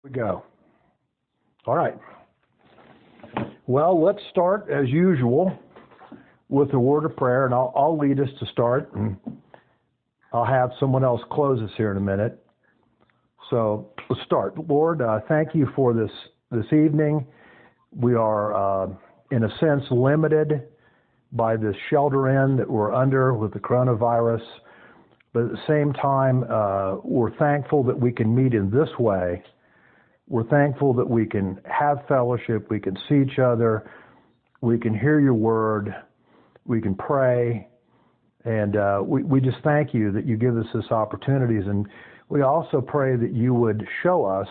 We go. All right. Well, let's start as usual with a word of prayer, and I'll lead us to start, and I'll have someone else close us here in a minute. So let's start. Lord, thank you for this evening. We are, in a sense, limited by this shelter-in that we're under with the coronavirus, but at the same time, we're thankful that we can meet in this way. We're thankful that we can have fellowship, we can see each other, we can hear your word, we can pray, and we just thank you that you give us this opportunities. And we also pray that you would show us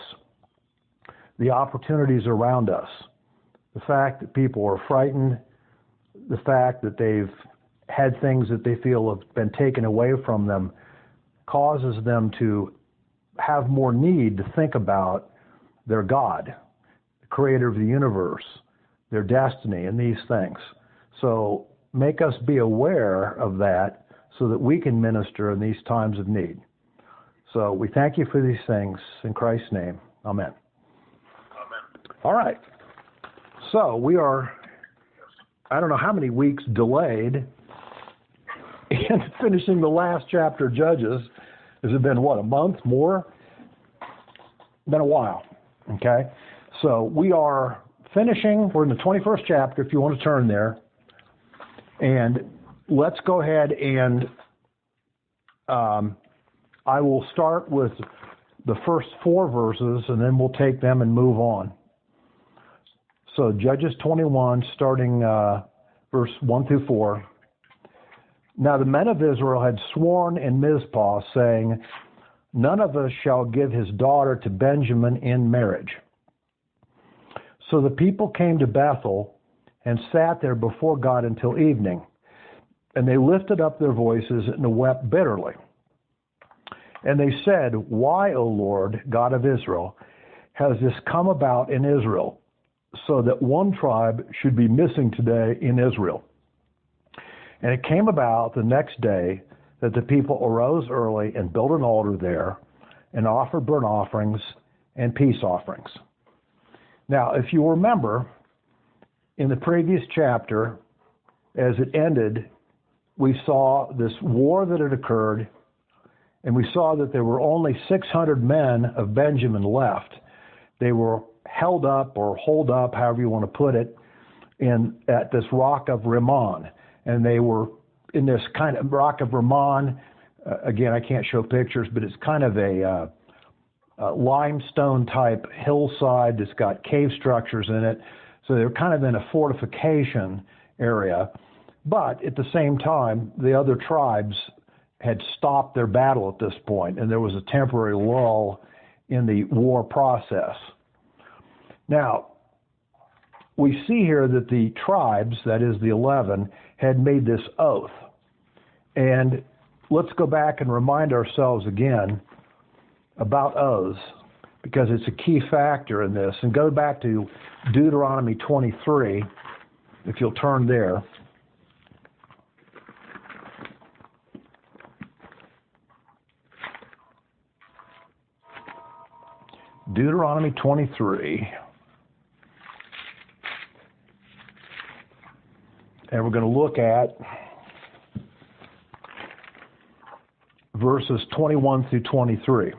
the opportunities around us. The fact that people are frightened, the fact that they've had things that they feel have been taken away from them, causes them to have more need to think about their God, the creator of the universe, their destiny, and these things. So make us be aware of that so that we can minister in these times of need. So we thank you for these things in Christ's name. Amen. Amen. All right. So we are, I don't know how many weeks delayed in finishing the last chapter of Judges. Has it been, a month more? Been a while. Okay, so we are finishing, we're in the 21st chapter, if you want to turn there, and let's go ahead and I will start with the first 4 verses, and then we'll take them and move on. So Judges 21, starting verse 1 through 4. Now the men of Israel had sworn in Mizpah, saying, none of us shall give his daughter to Benjamin in marriage. So the people came to Bethel and sat there before God until evening. And they lifted up their voices and wept bitterly. And they said, why, O Lord, God of Israel, has this come about in Israel, so that one tribe should be missing today in Israel? And it came about the next day that the people arose early and built an altar there and offered burnt offerings and peace offerings. Now, if you remember, in the previous chapter, as it ended, we saw this war that had occurred, and we saw that there were only 600 men of Benjamin left. They were held up or holed up, however you want to put it, at this rock of Rimmon. And they were in this kind of rock of Rimmon. Again, I can't show pictures, but it's kind of a limestone type hillside that's got cave structures in it. So they're kind of in a fortification area. But at the same time, the other tribes had stopped their battle at this point, and there was a temporary lull in the war process. Now, we see here that the tribes, that is the 11, had made this oath. And let's go back and remind ourselves again about oaths, because it's a key factor in this. And go back to Deuteronomy 23, if you'll turn there. Deuteronomy 23. And we're going to look at verses 21 through 23. It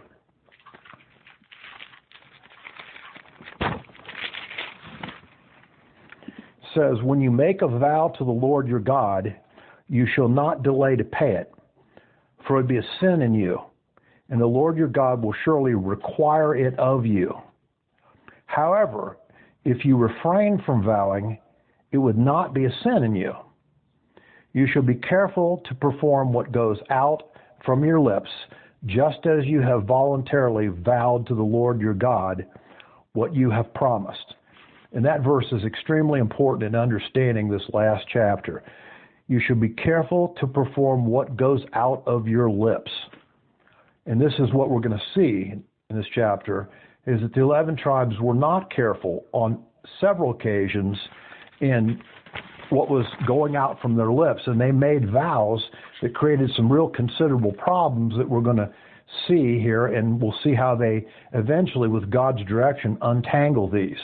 says, when you make a vow to the Lord your God, you shall not delay to pay it, for it would be a sin in you, and the Lord your God will surely require it of you. However, if you refrain from vowing, it would not be a sin in you. You shall be careful to perform what goes out from your lips, just as you have voluntarily vowed to the Lord your God what you have promised. And that verse is extremely important in understanding this last chapter. You should be careful to perform what goes out of your lips. And this is what we're going to see in this chapter, is that the 11 tribes were not careful on several occasions in what was going out from their lips, and they made vows that created some real considerable problems that we're going to see here, and we'll see how they eventually, with God's direction, untangle these.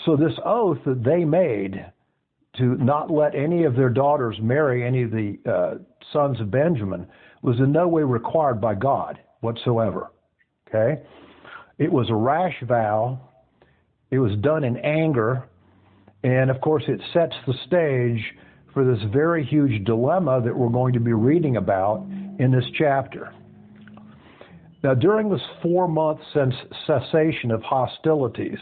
So this oath that they made to not let any of their daughters marry any of the sons of Benjamin was in no way required by God whatsoever. Okay? It was a rash vow. It was done in anger. And of course, it sets the stage for this very huge dilemma that we're going to be reading about in this chapter. Now, during this 4-month cessation of hostilities,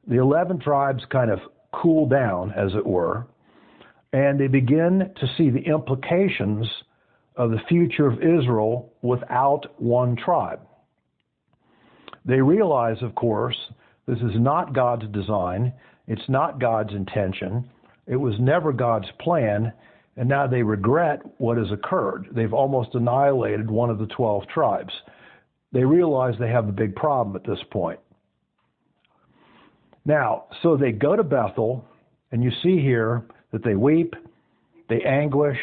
the 11 tribes kind of cool down, as it were, and they begin to see the implications of the future of Israel without one tribe. They realize, of course, this is not God's design, it's not God's intention, it was never God's plan, and now they regret what has occurred. They've almost annihilated one of the 12 tribes. They realize they have a big problem at this point. Now, so they go to Bethel, and you see here that they weep, they anguish,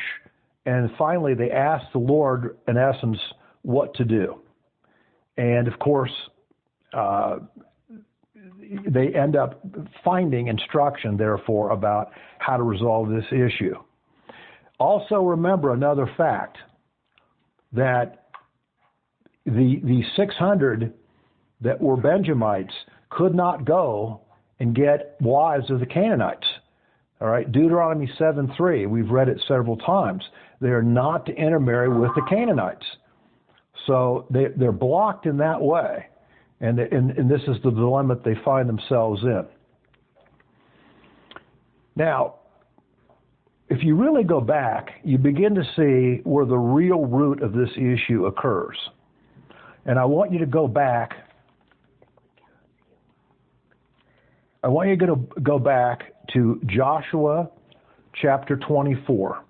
and finally they ask the Lord, in essence, what to do. And of course, they end up finding instruction, therefore, about how to resolve this issue. Also remember another fact, that the 600 that were Benjamites could not go and get wives of the Canaanites. All right, Deuteronomy 7:3, we've read it several times. They are not to intermarry with the Canaanites. So they're blocked in that way. And this is the dilemma they find themselves in. Now, if you really go back, you begin to see where the real root of this issue occurs. And I want you to go back. I want you to go back to Joshua chapter 24.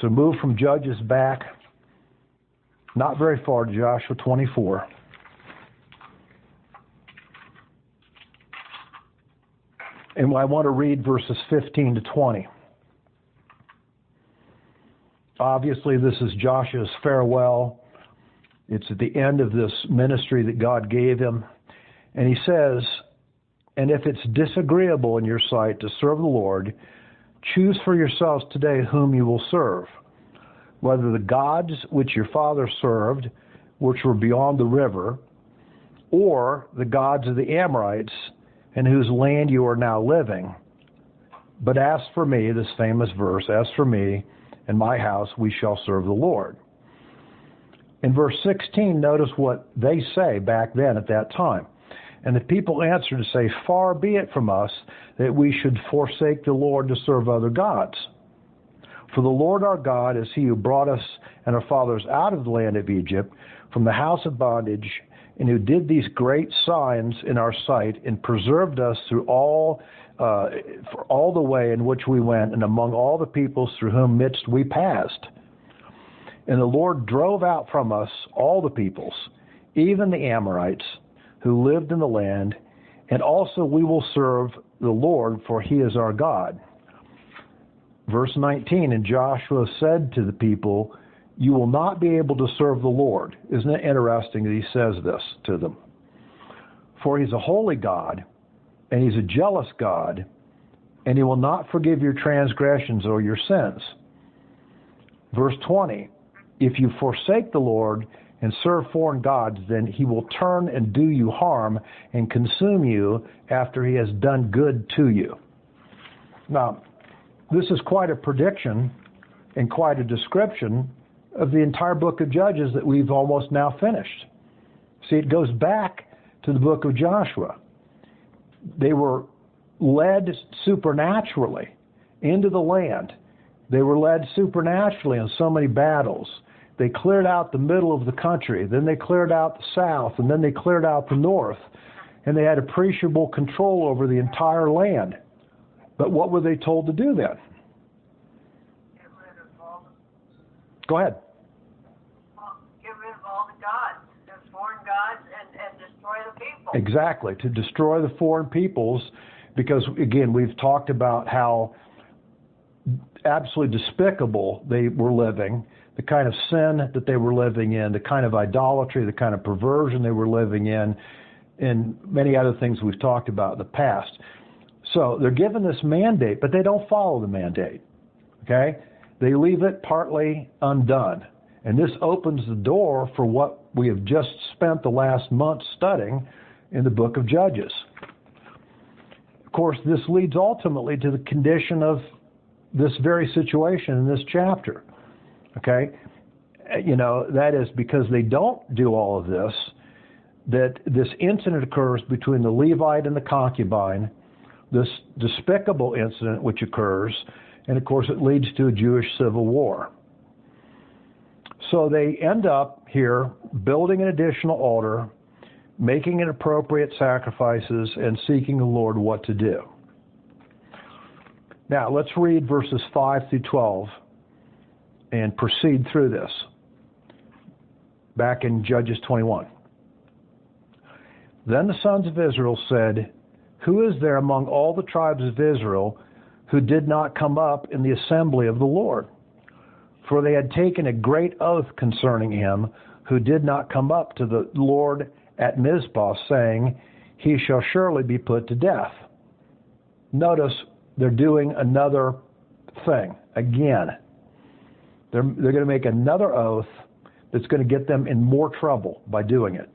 So move from Judges back, not very far, to Joshua 24. And I want to read verses 15 to 20. Obviously, this is Joshua's farewell. It's at the end of this ministry that God gave him. And he says, "And if it's disagreeable in your sight to serve the Lord, choose for yourselves today whom you will serve, whether the gods which your father served, which were beyond the river, or the gods of the Amorites, in whose land you are now living. But as for me," this famous verse, "as for me and my house, we shall serve the Lord." In verse 16, notice what they say back then at that time. "And the people answered to say, Far be it from us that we should forsake the Lord to serve other gods. For the Lord our God is he who brought us and our fathers out of the land of Egypt, from the house of bondage, and who did these great signs in our sight, and preserved us through for all the way in which we went, and among all the peoples through whom midst we passed. And the Lord drove out from us all the peoples, even the Amorites, who lived in the land, and also we will serve the Lord, for he is our God." Verse 19, "And Joshua said to the people, You will not be able to serve the Lord." Isn't it interesting that he says this to them? "For he's a holy God, and he's a jealous God, and he will not forgive your transgressions or your sins." Verse 20, "If you forsake the Lord and serve foreign gods, then he will turn and do you harm and consume you after he has done good to you." Now, this is quite a prediction and quite a description of the entire book of Judges that we've almost now finished. See, it goes back to the book of Joshua. They were led supernaturally into the land. They were led supernaturally in so many battles. They cleared out the middle of the country, then they cleared out the south, and then they cleared out the north, and they had appreciable control over the entire land. But what were they told to do then? Go ahead. Get rid of all the gods, the foreign gods, and destroy the people. Exactly, to destroy the foreign peoples, because, again, we've talked about how absolutely despicable they were living. the kind of sin that they were living in, the kind of idolatry, the kind of perversion they were living in, and many other things we've talked about in the past. So they're given this mandate, but they don't follow the mandate. Okay? They leave it partly undone. And this opens the door for what we have just spent the last month studying in the book of Judges. Of course, this leads ultimately to the condition of this very situation in this chapter. Okay? That is because they don't do all of this, that this incident occurs between the Levite and the concubine, this despicable incident which occurs, and of course it leads to a Jewish civil war. So they end up here building an additional altar, making inappropriate sacrifices, and seeking the Lord what to do. Now, let's read verses 5 through 12 and proceed through this. Back in Judges 21. Then the sons of Israel said, "Who is there among all the tribes of Israel who did not come up in the assembly of the Lord? For they had taken a great oath concerning him who did not come up to the Lord at Mizpah, saying, He shall surely be put to death." Notice they're doing another thing again. They're going to make another oath that's going to get them in more trouble by doing it.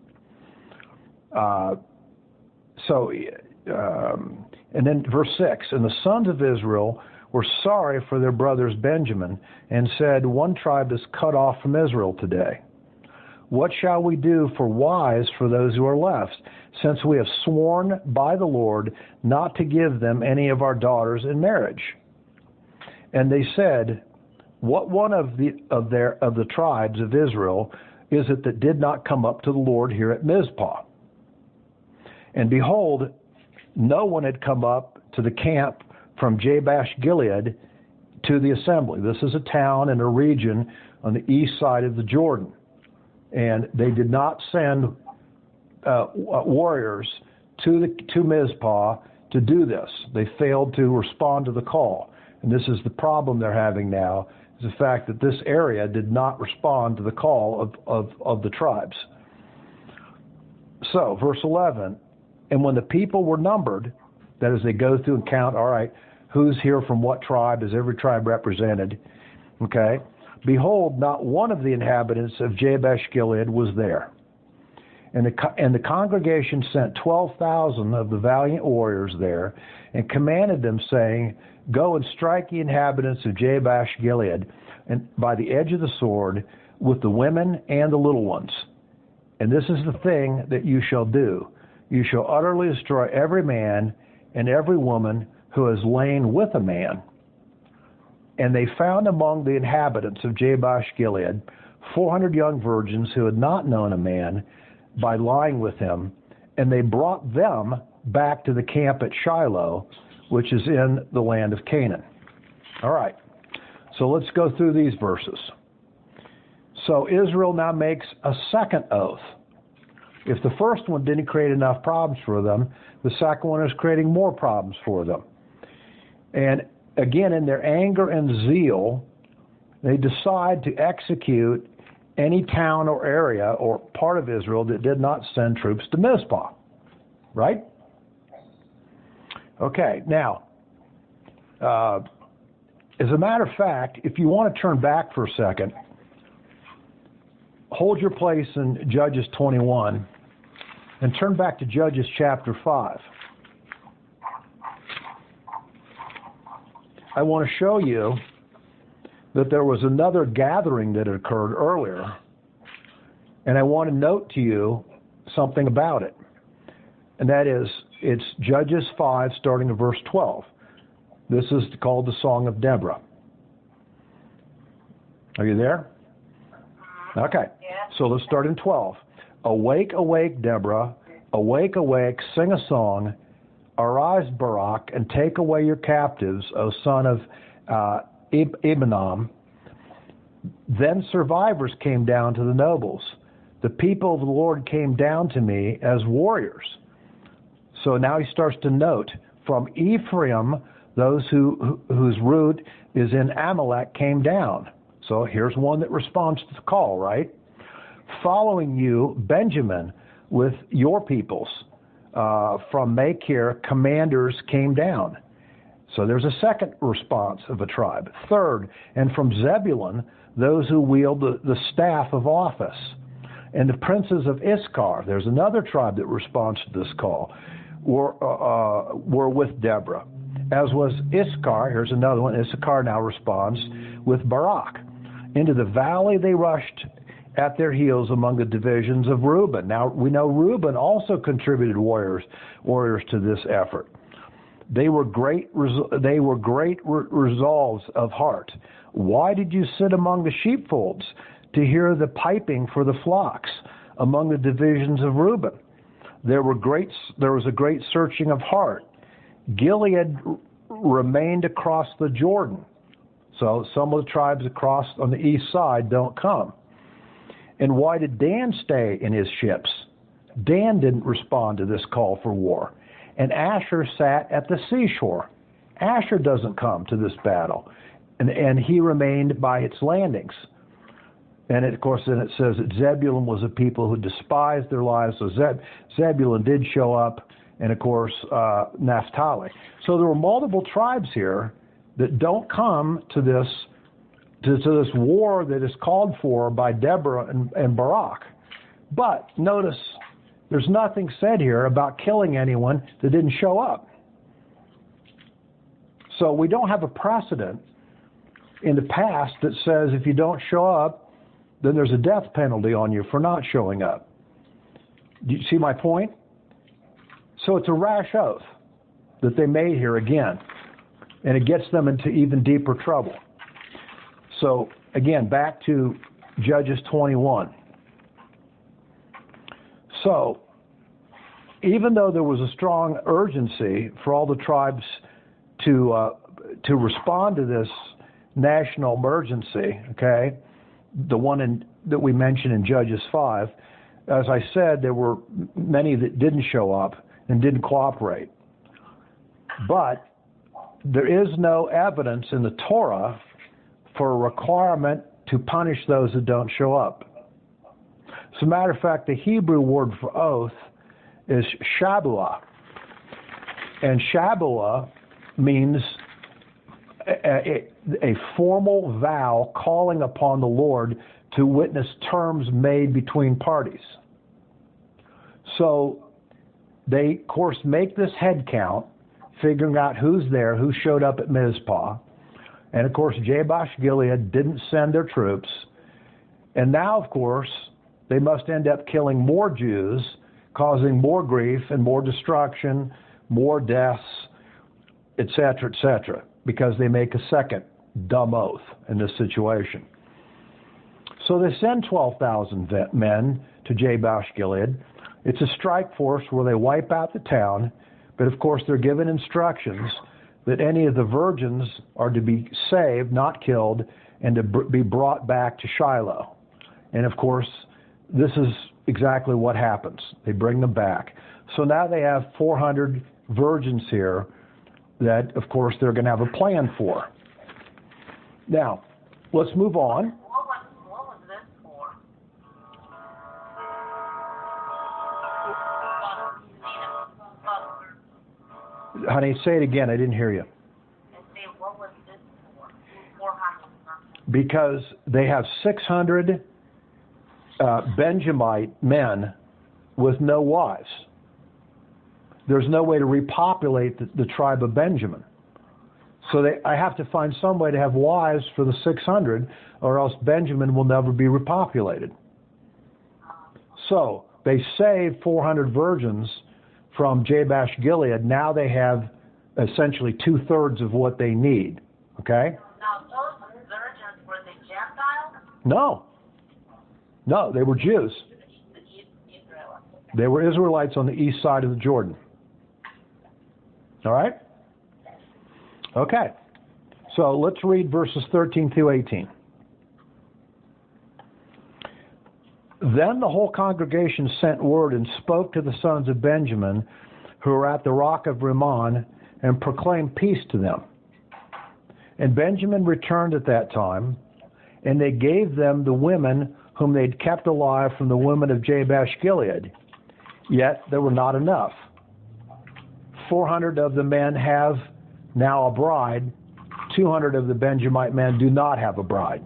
And then verse 6, "And the sons of Israel were sorry for their brothers Benjamin, and said, One tribe is cut off from Israel today. What shall we do for wives for those who are left, since we have sworn by the Lord not to give them any of our daughters in marriage? And they said, What one of the tribes of Israel is it that did not come up to the Lord here at Mizpah? And behold, no one had come up to the camp from Jabesh Gilead to the assembly." This is a town and a region on the east side of the Jordan. And they did not send warriors to Mizpah to do this. They failed to respond to the call. And this is the problem they're having now, is the fact that this area did not respond to the call of the tribes. So, verse 11, "And when the people were numbered," that is, they go through and count, all right, who's here from what tribe, is every tribe represented, okay? "Behold, not one of the inhabitants of Jabesh Gilead was there. And the congregation sent 12,000 of the valiant warriors there, and commanded them, saying, Go and strike the inhabitants of Jabesh Gilead, and by the edge of the sword, with the women and the little ones. And this is the thing that you shall do. You shall utterly destroy every man and every woman who has lain with a man. And they found among the inhabitants of Jabesh Gilead 400 young virgins who had not known a man by lying with him, and they brought them back to the camp at Shiloh, which is in the land of Canaan." All right, so let's go through these verses. So Israel now makes a second oath. If the first one didn't create enough problems for them, the second one is creating more problems for them. And again, in their anger and zeal, they decide to execute any town or area or part of Israel that did not send troops to Mizpah. Right? Okay, now, as a matter of fact, if you want to turn back for a second, hold your place in Judges 21 and turn back to Judges chapter 5. I want to show you that there was another gathering that occurred earlier, and I want to note to you something about it. And that is, it's Judges 5, starting at verse 12. This is called the Song of Deborah. Are you there? Okay. So let's start in 12. "Awake, awake, Deborah. Awake, awake, sing a song. Arise, Barak, and take away your captives, O son of Abinoam." Then survivors came down to the nobles. "The people of the Lord came down to me as warriors." So now he starts to note, from Ephraim, those whose root is in Amalek came down. So here's one that responds to the call, right? Following you, Benjamin, with your peoples from Machir, commanders came down. So there's a second response of a tribe. Third, and from Zebulun, those who wield the staff of office. And the princes of Issachar, there's another tribe that responds to this call, were with Deborah. As was Issachar, here's another one, Issachar now responds with Barak. Into the valley they rushed at their heels among the divisions of Reuben. Now we know Reuben also contributed warriors to this effort. They were great resolves of heart. Why did you sit among the sheepfolds to hear the piping for the flocks among the divisions of Reuben? There was a great searching of heart. Gilead remained across the Jordan. So some of the tribes across on the east side don't come. And why did Dan stay in his ships? Dan didn't respond to this call for war. And Asher sat at the seashore. Asher doesn't come to this battle. And he remained by its landings. And of course, then it says that Zebulun was a people who despised their lives. So Zebulun did show up, and of course, Naphtali. So there were multiple tribes here that don't come to this war that is called for by Deborah and Barak. But notice, there's nothing said here about killing anyone that didn't show up. So we don't have a precedent in the past that says if you don't show up, then there's a death penalty on you for not showing up. Do you see my point? So it's a rash oath that they made here again, and it gets them into even deeper trouble. So again, back to Judges 21. So even though there was a strong urgency for all the tribes to respond to this national emergency, okay, the one that we mentioned in Judges 5, as I said, there were many that didn't show up and didn't cooperate. But there is no evidence in the Torah for a requirement to punish those who don't show up. As a matter of fact, the Hebrew word for oath is shabuah. And shabuah means a formal vow calling upon the Lord to witness terms made between parties. So they, of course, make this head count, figuring out who's there, who showed up at Mizpah. And, of course, Jabesh Gilead didn't send their troops. And now, of course, they must end up killing more Jews, causing more grief and more destruction, more deaths, etc., because they make a second dumb oath in this situation. So they send 12,000 men to Jabesh Gilead. It's a strike force where they wipe out the town, but of course they're given instructions that any of the virgins are to be saved, not killed, and to be brought back to Shiloh. And of course, this is exactly what happens. They bring them back. So now they have 400 virgins here that, of course, they're going to have a plan for. Now, let's move on. What was this for? Honey, say it again. I didn't hear you. What was this for? 400. Because they have 600 Benjamite men with no wives. There's no way to repopulate the tribe of Benjamin. So I have to find some way to have wives for the 600, or else Benjamin will never be repopulated. So they saved 400 virgins from Jabesh Gilead. Now they have essentially 2/3 of what they need. Okay? Now, those virgins, were they Gentiles? No, they were Jews. Israelites. They were Israelites on the east side of the Jordan. All right? Okay. So let's read verses 13 through 18. Then the whole congregation sent word and spoke to the sons of Benjamin who were at the rock of Rimmon and proclaimed peace to them. And Benjamin returned at that time, and they gave them the women whom they'd kept alive from the women of Jabesh Gilead. Yet there were not enough. 400 of the men have now a bride. 200 of the Benjamite men do not have a bride.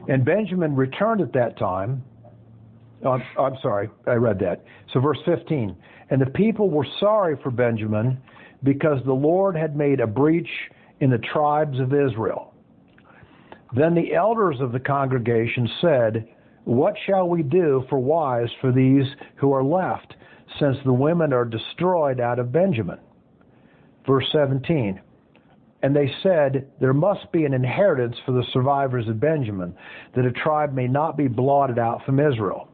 And Benjamin returned at that time. I'm sorry, I read that. So verse 15. And the people were sorry for Benjamin because the Lord had made a breach in the tribes of Israel. Then the elders of the congregation said, what shall we do for wives for these who are left, since the women are destroyed out of Benjamin? Verse 17. And they said, there must be an inheritance for the survivors of Benjamin, that a tribe may not be blotted out from Israel.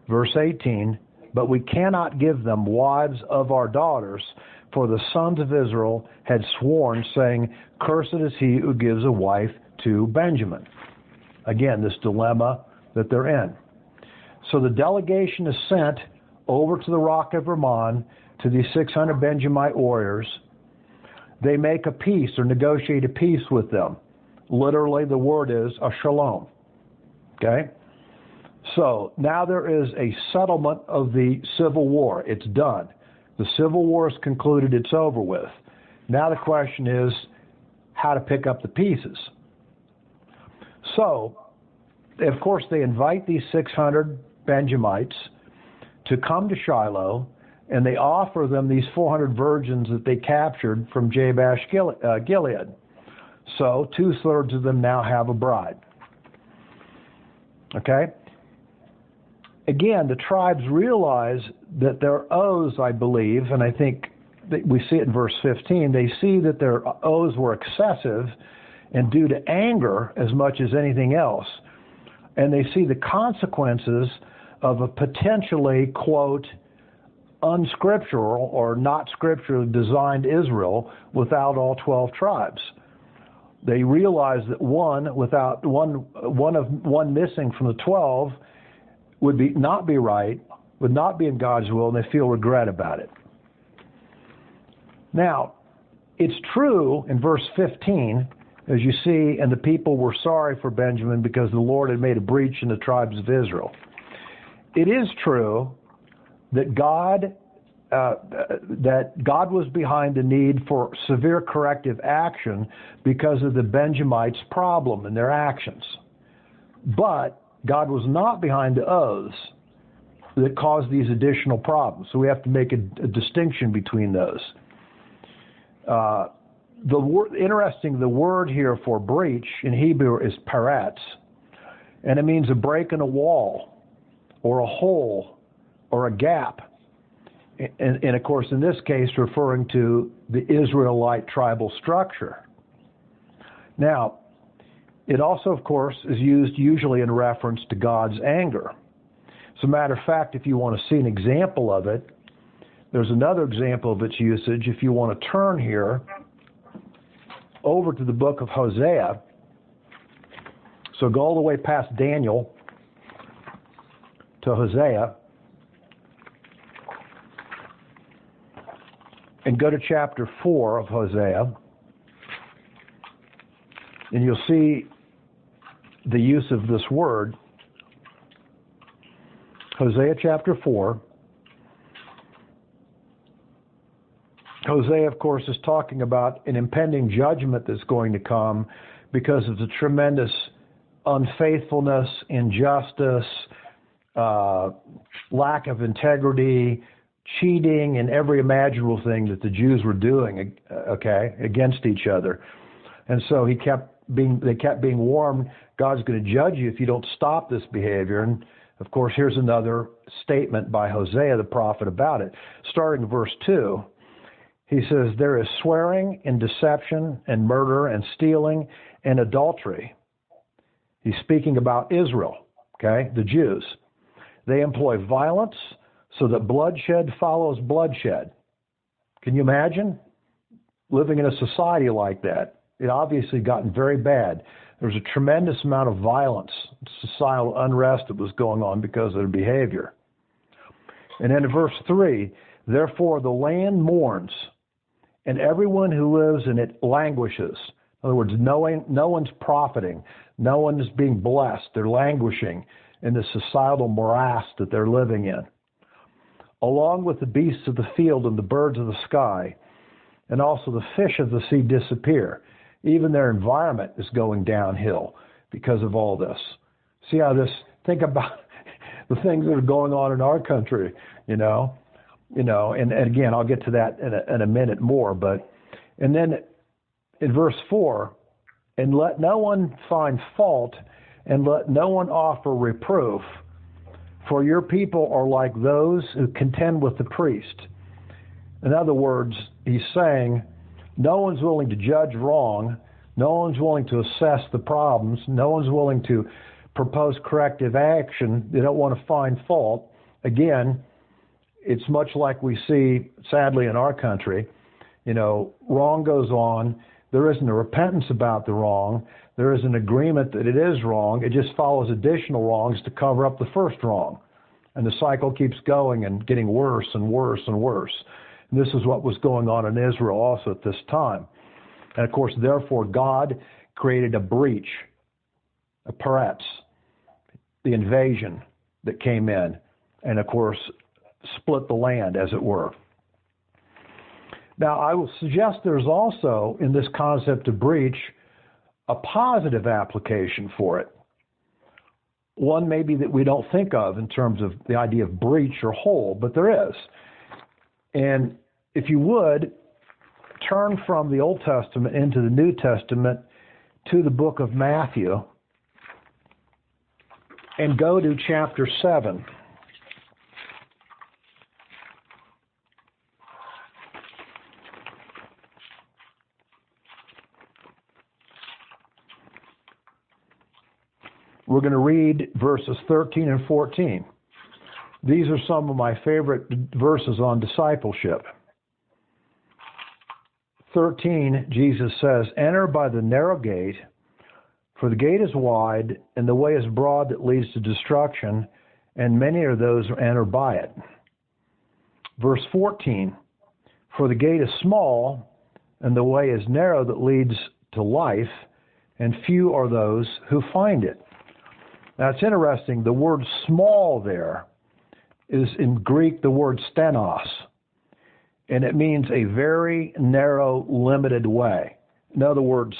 Verse 18, but we cannot give them wives of our daughters, for the sons of Israel had sworn, saying, cursed is he who gives a wife to Benjamin. Again, this dilemma that they're in. So the delegation is sent over to the rock of Rimmon to these 600 Benjamite warriors. They make a peace or negotiate a peace with them. Literally, the word is a shalom. Okay? So now there is a settlement of the civil war. It's done. The civil war is concluded. It's over with. Now the question is how to pick up the pieces. So, of course, they invite these 600 Benjamites to come to Shiloh, and they offer them these 400 virgins that they captured from Jabesh Gilead. So 2/3 of them now have a bride. Okay? Again, the tribes realize that their oaths, I believe, and I think that we see it in verse 15, they see that their oaths were excessive and due to anger as much as anything else. And they see the consequences of a potentially, quote, unscriptural or not scripturally designed Israel without all 12 tribes. They realize that one missing from the 12 would not be right, would not be in God's will, and they feel regret about it. Now, it's true in verse 15, as you see, and the people were sorry for Benjamin because the Lord had made a breach in the tribes of Israel. It is true that God was behind the need for severe corrective action because of the Benjamites' problem and their actions. But God was not behind the oaths that caused these additional problems. So we have to make a distinction between those. The word here for breach in Hebrew is paretz, and it means a break in a wall or a hole or a gap. And of course, in this case, referring to the Israelite tribal structure. Now, it also, of course, is used usually in reference to God's anger. As a matter of fact, if you want to see an example of it, there's another example of its usage. If you want to turn here over to the book of Hosea, so go all the way past Daniel to Hosea, and go to chapter 4 of Hosea, and you'll see the use of this word. Hosea chapter 4. Hosea, of course, is talking about an impending judgment that's going to come because of the tremendous unfaithfulness, injustice, lack of integrity, cheating, and every imaginable thing that the Jews were doing, against each other. And so they kept being warned, God's going to judge you if you don't stop this behavior. And of course, here's another statement by Hosea the prophet about it. Starting in verse 2, he says, there is swearing and deception and murder and stealing and adultery. He's speaking about Israel, the Jews. They employ violence so that bloodshed follows bloodshed. Can you imagine living in a society like that? It obviously gotten very bad. There was a tremendous amount of violence, societal unrest that was going on because of their behavior. And then in verse 3, therefore the land mourns, and everyone who lives in it languishes. In other words, no one's profiting. No one is being blessed. They're languishing in the societal morass that they're living in. Along with the beasts of the field and the birds of the sky, and also the fish of the sea disappear. Even their environment is going downhill because of all this. See how this, think about the things that are going on in our country, and again, I'll get to that in a minute more, and then in verse 4, and let no one find fault, and let no one offer reproof, for your people are like those who contend with the priest. In other words, he's saying, no one's willing to judge wrong, no one's willing to assess the problems, no one's willing to propose corrective action, they don't want to find fault. Again, it's much like we see, sadly, in our country. Wrong goes on, there isn't a repentance about the wrong, there is an agreement that it is wrong, it just follows additional wrongs to cover up the first wrong. And the cycle keeps going and getting worse and worse and worse. And this is what was going on in Israel also at this time. And of course, therefore, God created a breach, a peretz, the invasion that came in, and of course, split the land, as it were. Now, I will suggest there's also, in this concept of breach, a positive application for it. One maybe that we don't think of in terms of the idea of breach or hole, but there is. And if you would, turn from the Old Testament into the New Testament to the book of Matthew and go to chapter 7. We're going to read verses 13 and 14. These are some of my favorite verses on discipleship. 13, Jesus says, enter by the narrow gate, for the gate is wide, and the way is broad that leads to destruction, and many are those who enter by it. Verse 14, for the gate is small, and the way is narrow that leads to life, and few are those who find it. Now, it's interesting, the word small there is in Greek the word stenos, and it means a very narrow, limited way. In other words,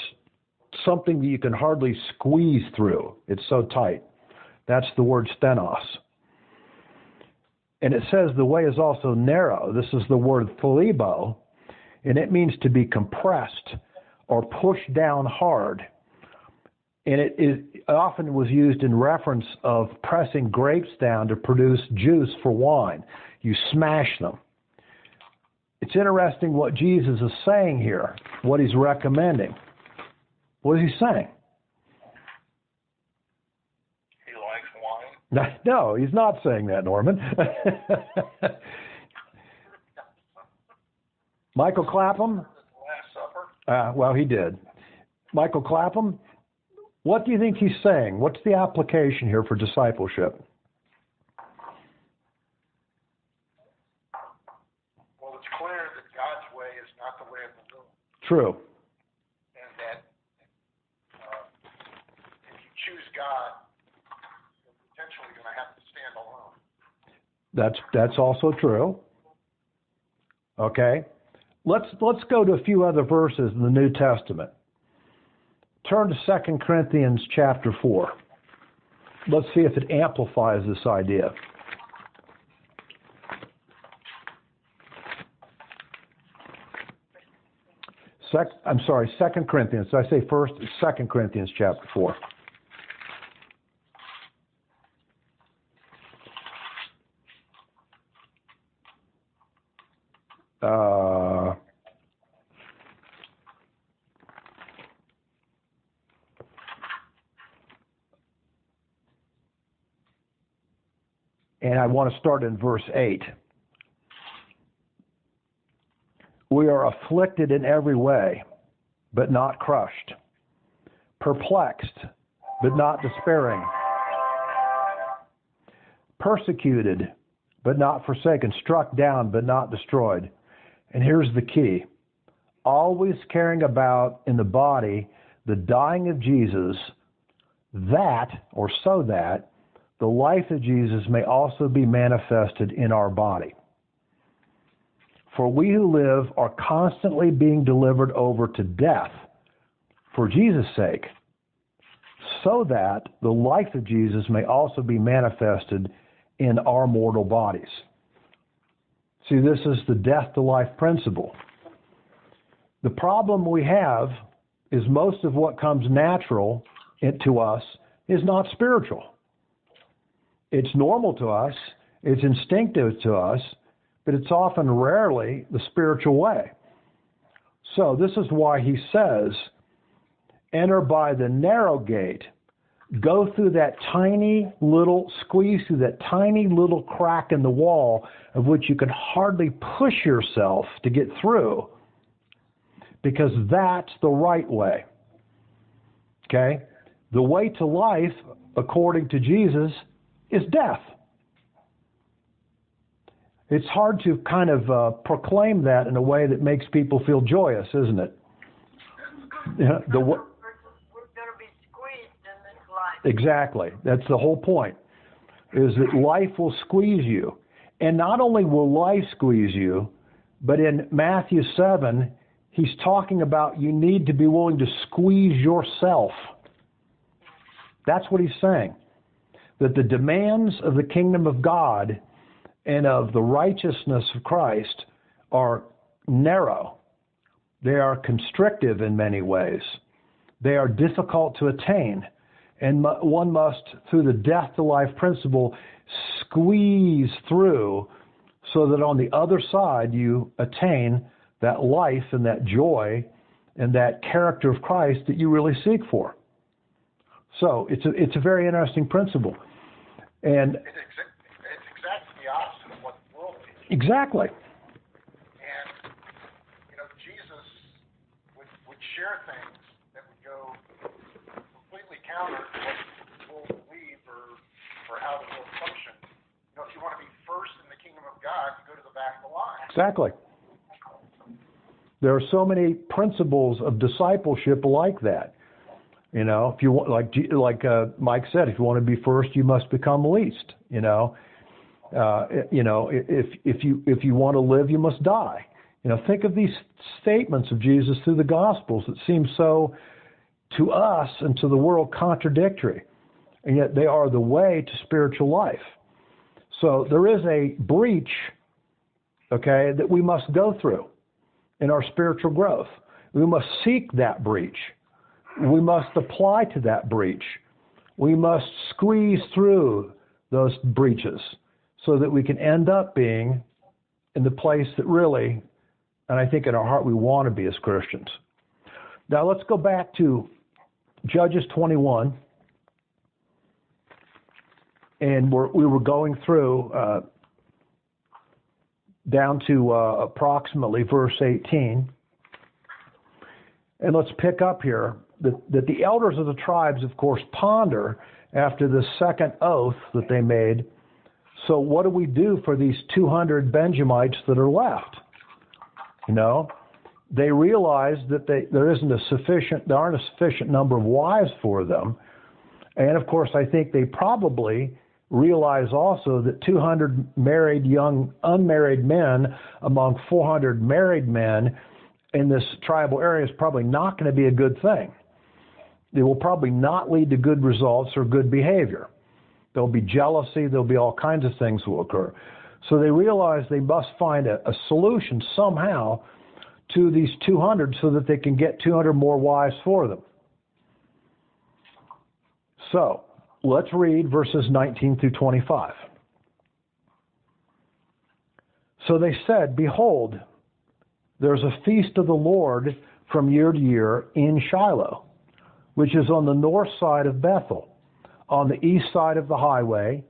something that you can hardly squeeze through. It's so tight. That's the word stenos. And it says the way is also narrow. This is the word thalibo, and it means to be compressed or pushed down hard. And it often was used in reference of pressing grapes down to produce juice for wine. You smash them. It's interesting what Jesus is saying here, what he's recommending. What is he saying? He likes wine. No, he's not saying that, Norman. Michael Clapham? Last Supper. Well, he did. Michael Clapham, what do you think he's saying? What's the application here for discipleship? Well, it's clear that God's way is not the way of the world. True. And that if you choose God, you're potentially going to have to stand alone. That's also true. Okay. Let's go to a few other verses in the New Testament. Turn to 2 Corinthians chapter 4. Let's see if it amplifies this idea. I'm sorry, 2 Corinthians. Did I say first? 2 Corinthians chapter 4. And I want to start in verse 8. We are afflicted in every way, but not crushed, perplexed, but not despairing, persecuted, but not forsaken, struck down, but not destroyed. And here's the key: always caring about in the body the dying of Jesus, that, or so that, the life of Jesus may also be manifested in our body. For we who live are constantly being delivered over to death for Jesus' sake, so that the life of Jesus may also be manifested in our mortal bodies. See, this is the death to life principle. The problem we have is most of what comes natural to us is not spiritual. It's normal to us, it's instinctive to us, but it's often rarely the spiritual way. So this is why he says, enter by the narrow gate, go through that tiny little, squeeze through that tiny little crack in the wall of which you can hardly push yourself to get through, because that's the right way. Okay? The way to life, according to Jesus, is death. It's hard to kind of proclaim that in a way that makes people feel joyous, isn't it? Yeah, We're going to be squeezed in this life. Exactly. That's the whole point, is that life will squeeze you. And not only will life squeeze you, but in Matthew 7, he's talking about you need to be willing to squeeze yourself. That's what he's saying. That the demands of the kingdom of God and of the righteousness of Christ are narrow. They are constrictive in many ways. They are difficult to attain. And one must, through the death to life principle, squeeze through so that on the other side you attain that life and that joy and that character of Christ that you really seek for. So it's a very interesting principle. And It's exactly the opposite of what the world teaches. exactly. And, Jesus would share things that would go completely counter to what people believe or how the world functions. If you want to be first in the kingdom of God, you go to the back of the line. Exactly. There are so many principles of discipleship like that. If you want, like Mike said, if you want to be first, you must become least. If you want to live, you must die. Think of these statements of Jesus through the Gospels that seem so, to us and to the world, contradictory, and yet they are the way to spiritual life. So there is a breach, okay, that we must go through in our spiritual growth. We must seek that breach. We must apply to that breach. We must squeeze through those breaches so that we can end up being in the place that really, and I think in our heart, we want to be as Christians. Now let's go back to Judges 21. And we were going through down to approximately verse 18. And let's pick up here that the elders of the tribes, of course, ponder after the second oath that they made. So what do we do for these 200 Benjamites that are left? They realize that there aren't a sufficient number of wives for them. And of course, I think they probably realize also that 200 married young unmarried men among 400 married men in this tribal area is probably not going to be a good thing. It will probably not lead to good results or good behavior. There'll be jealousy, there'll be all kinds of things will occur. So they realize they must find a solution somehow to these 200 so that they can get 200 more wives for them. So let's read verses 19 through 25. So they said, behold, there's a feast of the Lord from year to year in Shiloh, which is on the north side of Bethel, on the east side of the highway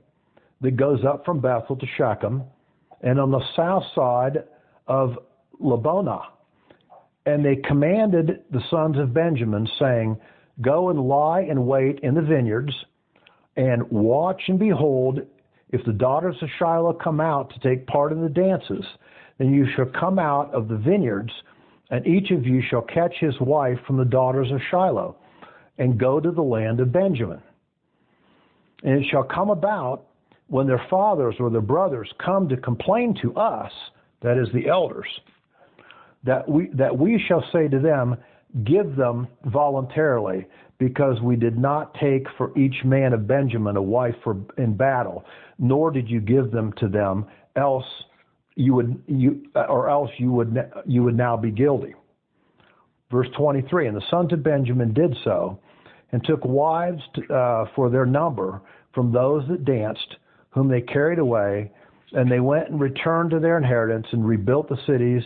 that goes up from Bethel to Shechem, and on the south side of Lebonah. And they commanded the sons of Benjamin, saying, go and lie in wait in the vineyards, and watch and behold, if the daughters of Shiloh come out to take part in the dances, then you shall come out of the vineyards and each of you shall catch his wife from the daughters of Shiloh, and go to the land of Benjamin. And it shall come about, when their fathers or their brothers come to complain to us, that is the elders, that we shall say to them, give them voluntarily, because we did not take for each man of Benjamin a wife in battle, nor did you give them to them, else you would now be guilty. Verse 23, and the sons of Benjamin did so, and took wives for their number from those that danced, whom they carried away, and they went and returned to their inheritance and rebuilt the cities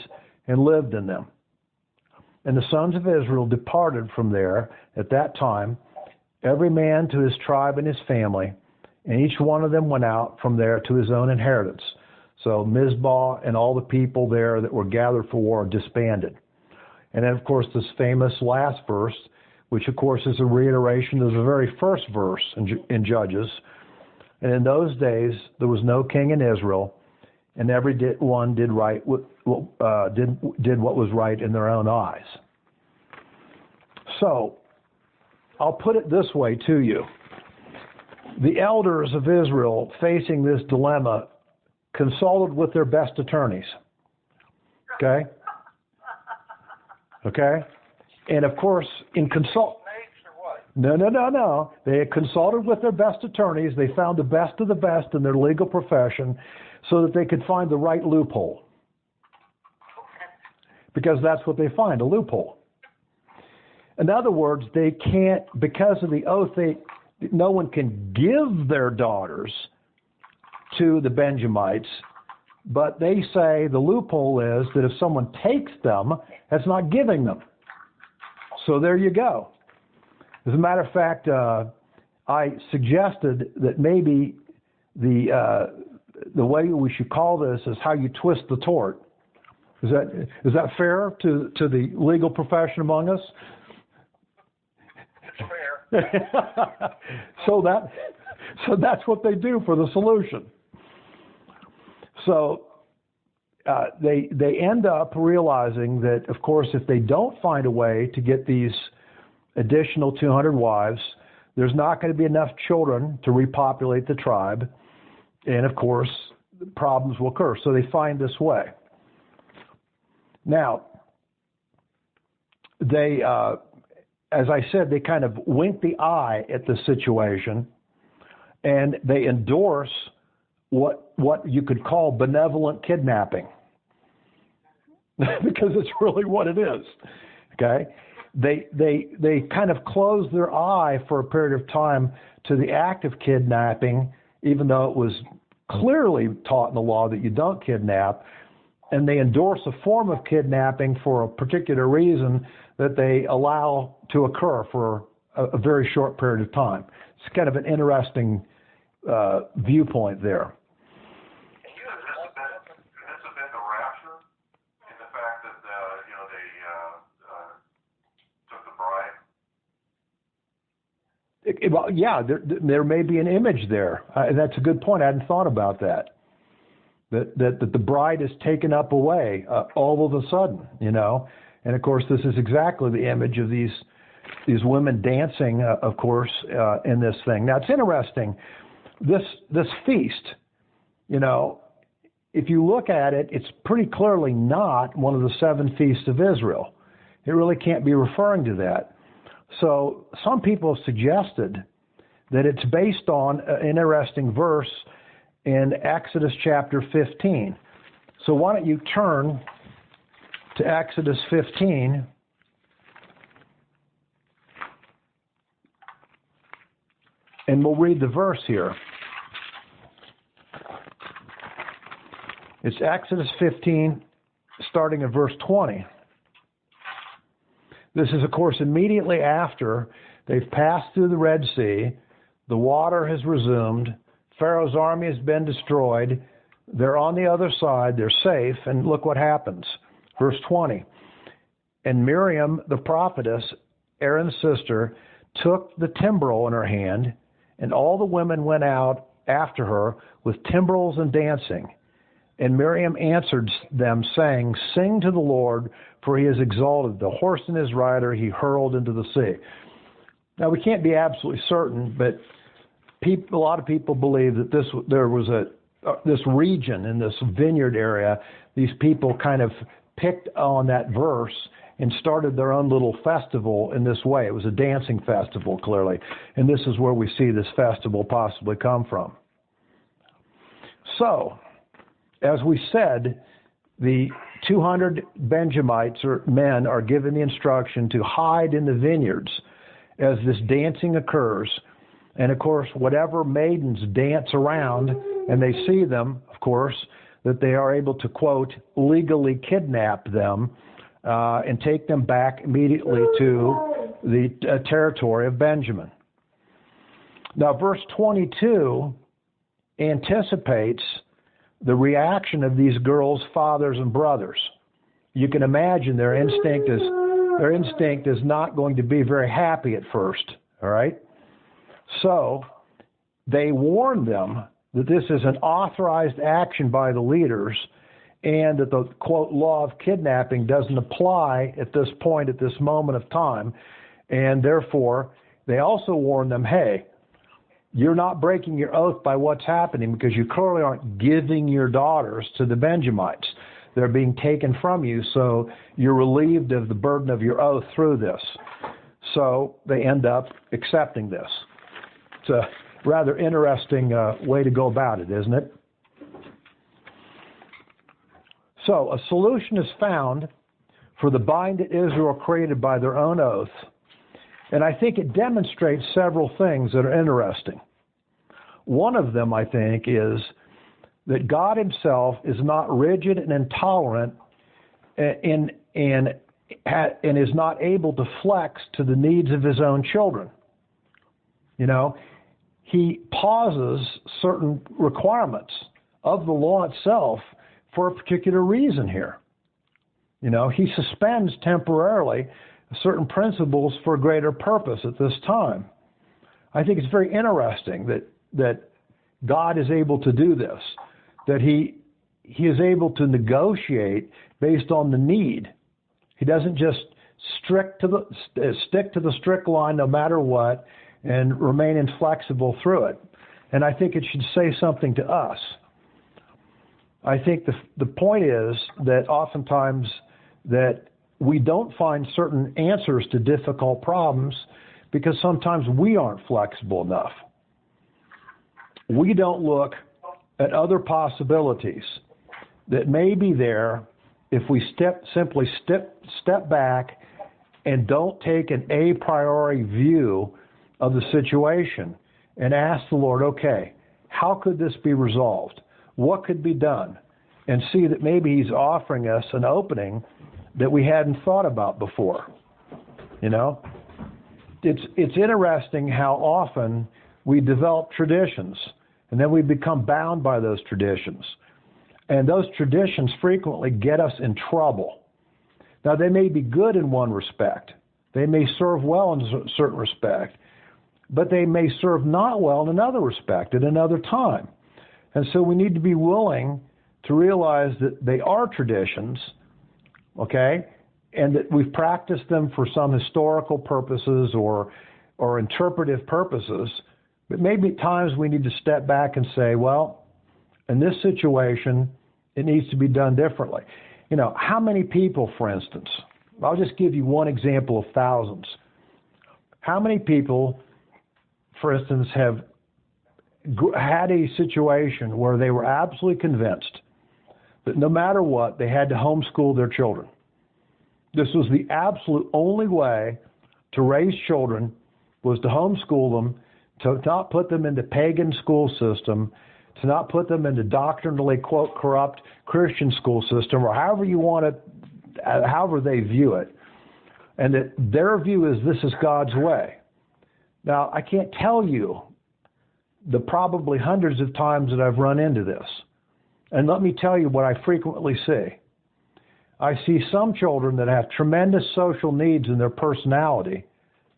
and lived in them. And the sons of Israel departed from there at that time, every man to his tribe and his family, and each one of them went out from there to his own inheritance. So Mizpah and all the people there that were gathered for war disbanded. And then, of course, this famous last verse, which, of course, is a reiteration of the very first verse in Judges. And in those days, there was no king in Israel, and every one did what was right in their own eyes. So, I'll put it this way to you. The elders of Israel, facing this dilemma, consulted with their best attorneys. Okay? Okay? And of course, No. They had consulted with their best attorneys. They found the best of the best in their legal profession so that they could find the right loophole. Because that's what they find, a loophole. In other words, they can't, because of the oath, no one can give their daughters to the Benjamites, but they say the loophole is that if someone takes them, that's not giving them. So there you go. As a matter of fact, I suggested that maybe the way we should call this is how you twist the tort. Is that fair to the legal profession among us? It's fair. So that's what they do for the solution. So they end up realizing that, of course, if they don't find a way to get these additional 200 wives, there's not going to be enough children to repopulate the tribe, and of course, problems will occur. So they find this way. Now, they, as I said, they kind of wink the eye at the situation, and they endorse what you could call benevolent kidnapping, because it's really what it is. Okay. They kind of close their eye for a period of time to the act of kidnapping, even though it was clearly taught in the law that you don't kidnap, and they endorse a form of kidnapping for a particular reason that they allow to occur for a very short period of time. It's kind of an interesting viewpoint there. Well, yeah, there may be an image there. That's a good point. I hadn't thought about that. That the bride is taken up away all of a sudden, And of course, this is exactly the image of these women dancing, of course, in this thing. Now, it's interesting. This feast, if you look at it, it's pretty clearly not one of the 7 feasts of Israel. It really can't be referring to that. So some people have suggested that it's based on an interesting verse in Exodus chapter 15. So why don't you turn to Exodus 15. And we'll read the verse here. It's Exodus 15, starting at verse 20. This is, of course, immediately after they've passed through the Red Sea, the water has resumed, Pharaoh's army has been destroyed, they're on the other side, they're safe, and look what happens. Verse 20, and Miriam, the prophetess, Aaron's sister, took the timbrel in her hand, and all the women went out after her with timbrels and dancing. And Miriam answered them, saying, Sing to the Lord, for he has exalted the horse and his rider he hurled into the sea. Now, we can't be absolutely certain, but a lot of people believe that there was this region in this vineyard area, these people kind of picked on that verse and started their own little festival in this way. It was a dancing festival, clearly. And this is where we see this festival possibly come from. So, as we said, the 200 Benjamites or men are given the instruction to hide in the vineyards as this dancing occurs. And of course, whatever maidens dance around and they see them, of course, that they are able to, quote, legally kidnap them and take them back immediately to the territory of Benjamin. Now, verse 22 anticipates the reaction of these girls' fathers and brothers. You can imagine their instinct is not going to be very happy at first, all right? So they warn them that this is an authorized action by the leaders and that the, quote, law of kidnapping doesn't apply at this point, at this moment of time. And therefore, they also warn them, hey, you're not breaking your oath by what's happening because you clearly aren't giving your daughters to the Benjamites. They're being taken from you, so you're relieved of the burden of your oath through this. So they end up accepting this. It's a rather interesting way to go about it, isn't it? So a solution is found for the bind that Israel created by their own oath. And I think it demonstrates several things that are interesting. One of them, I think, is that God himself is not rigid and intolerant and is not able to flex to the needs of his own children. You know, he pauses certain requirements of the law itself for a particular reason here. You know, he suspends temporarily certain principles for a greater purpose at this time. I think it's very interesting that God is able to do this, that he is able to negotiate based on the need. He doesn't just stick to the strict line no matter what and remain inflexible through it. And I think it should say something to us. I think the point is that oftentimes that we don't find certain answers to difficult problems because sometimes we aren't flexible enough. We don't look at other possibilities that may be there if we simply step back and don't take an a priori view of the situation and ask the Lord, okay, how could this be resolved? What could be done? And see that maybe he's offering us an opening that we hadn't thought about before. You know, it's interesting how often we develop traditions and then we become bound by those traditions. And those traditions frequently get us in trouble. Now, they may be good in one respect. They may serve well in a certain respect, but they may serve not well in another respect at another time. And so we need to be willing to realize that they are traditions, okay, and that we've practiced them for some historical purposes or interpretive purposes, but maybe at times we need to step back and say, well, in this situation, it needs to be done differently. You know, how many people, for instance, I'll just give you one example of thousands. How many people, for instance, have had a situation where they were absolutely convinced that no matter what, they had to homeschool their children? This was the absolute only way to raise children, was to homeschool them, to not put them into pagan school system, to not put them into doctrinally, quote, corrupt Christian school system, or however you want it, however they view it. And that their view is this is God's way. Now, I can't tell you the probably hundreds of times that I've run into this. And let me tell you what I frequently see. I see some children that have tremendous social needs in their personality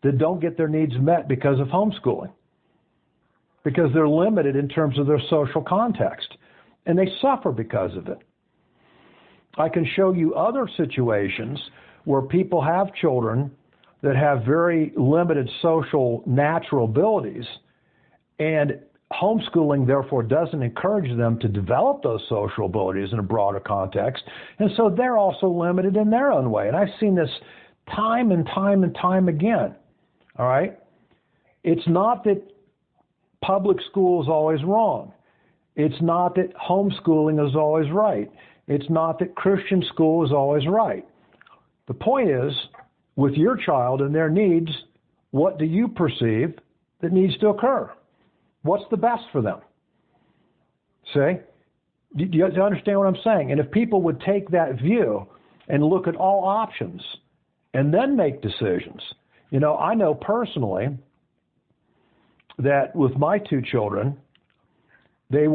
that don't get their needs met because of homeschooling, because they're limited in terms of their social context. and they suffer because of it. I can show you other situations where people have children that have very limited social natural abilities, and homeschooling therefore doesn't encourage them to develop those social abilities in a broader context, and so they're also limited in their own way. And I've seen this time and time and time again. All right? It's not that public school is always wrong. It's not that homeschooling is always right. It's not that Christian school is always right. The point is, with your child and their needs, what do you perceive that needs to occur? What's the best for them? See? Do you understand what I'm saying? And if people would take that view and look at all options and then make decisions. You know, I know personally that with my two children, they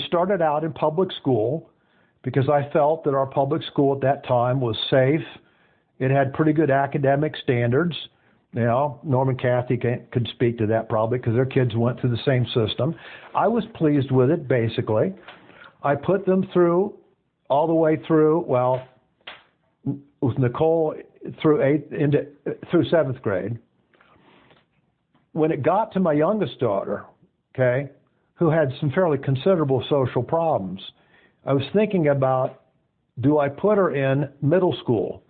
started out in public school because I felt that our public school at that time was safe. It had pretty good academic standards. You know, Norm and Kathy could speak to that probably because their kids went through the same system. I was pleased with it, basically. I put them through, all the way through, well, with Nicole through seventh grade. When it got to my youngest daughter, okay, who had some fairly considerable social problems, I was thinking about, do I put her in middle school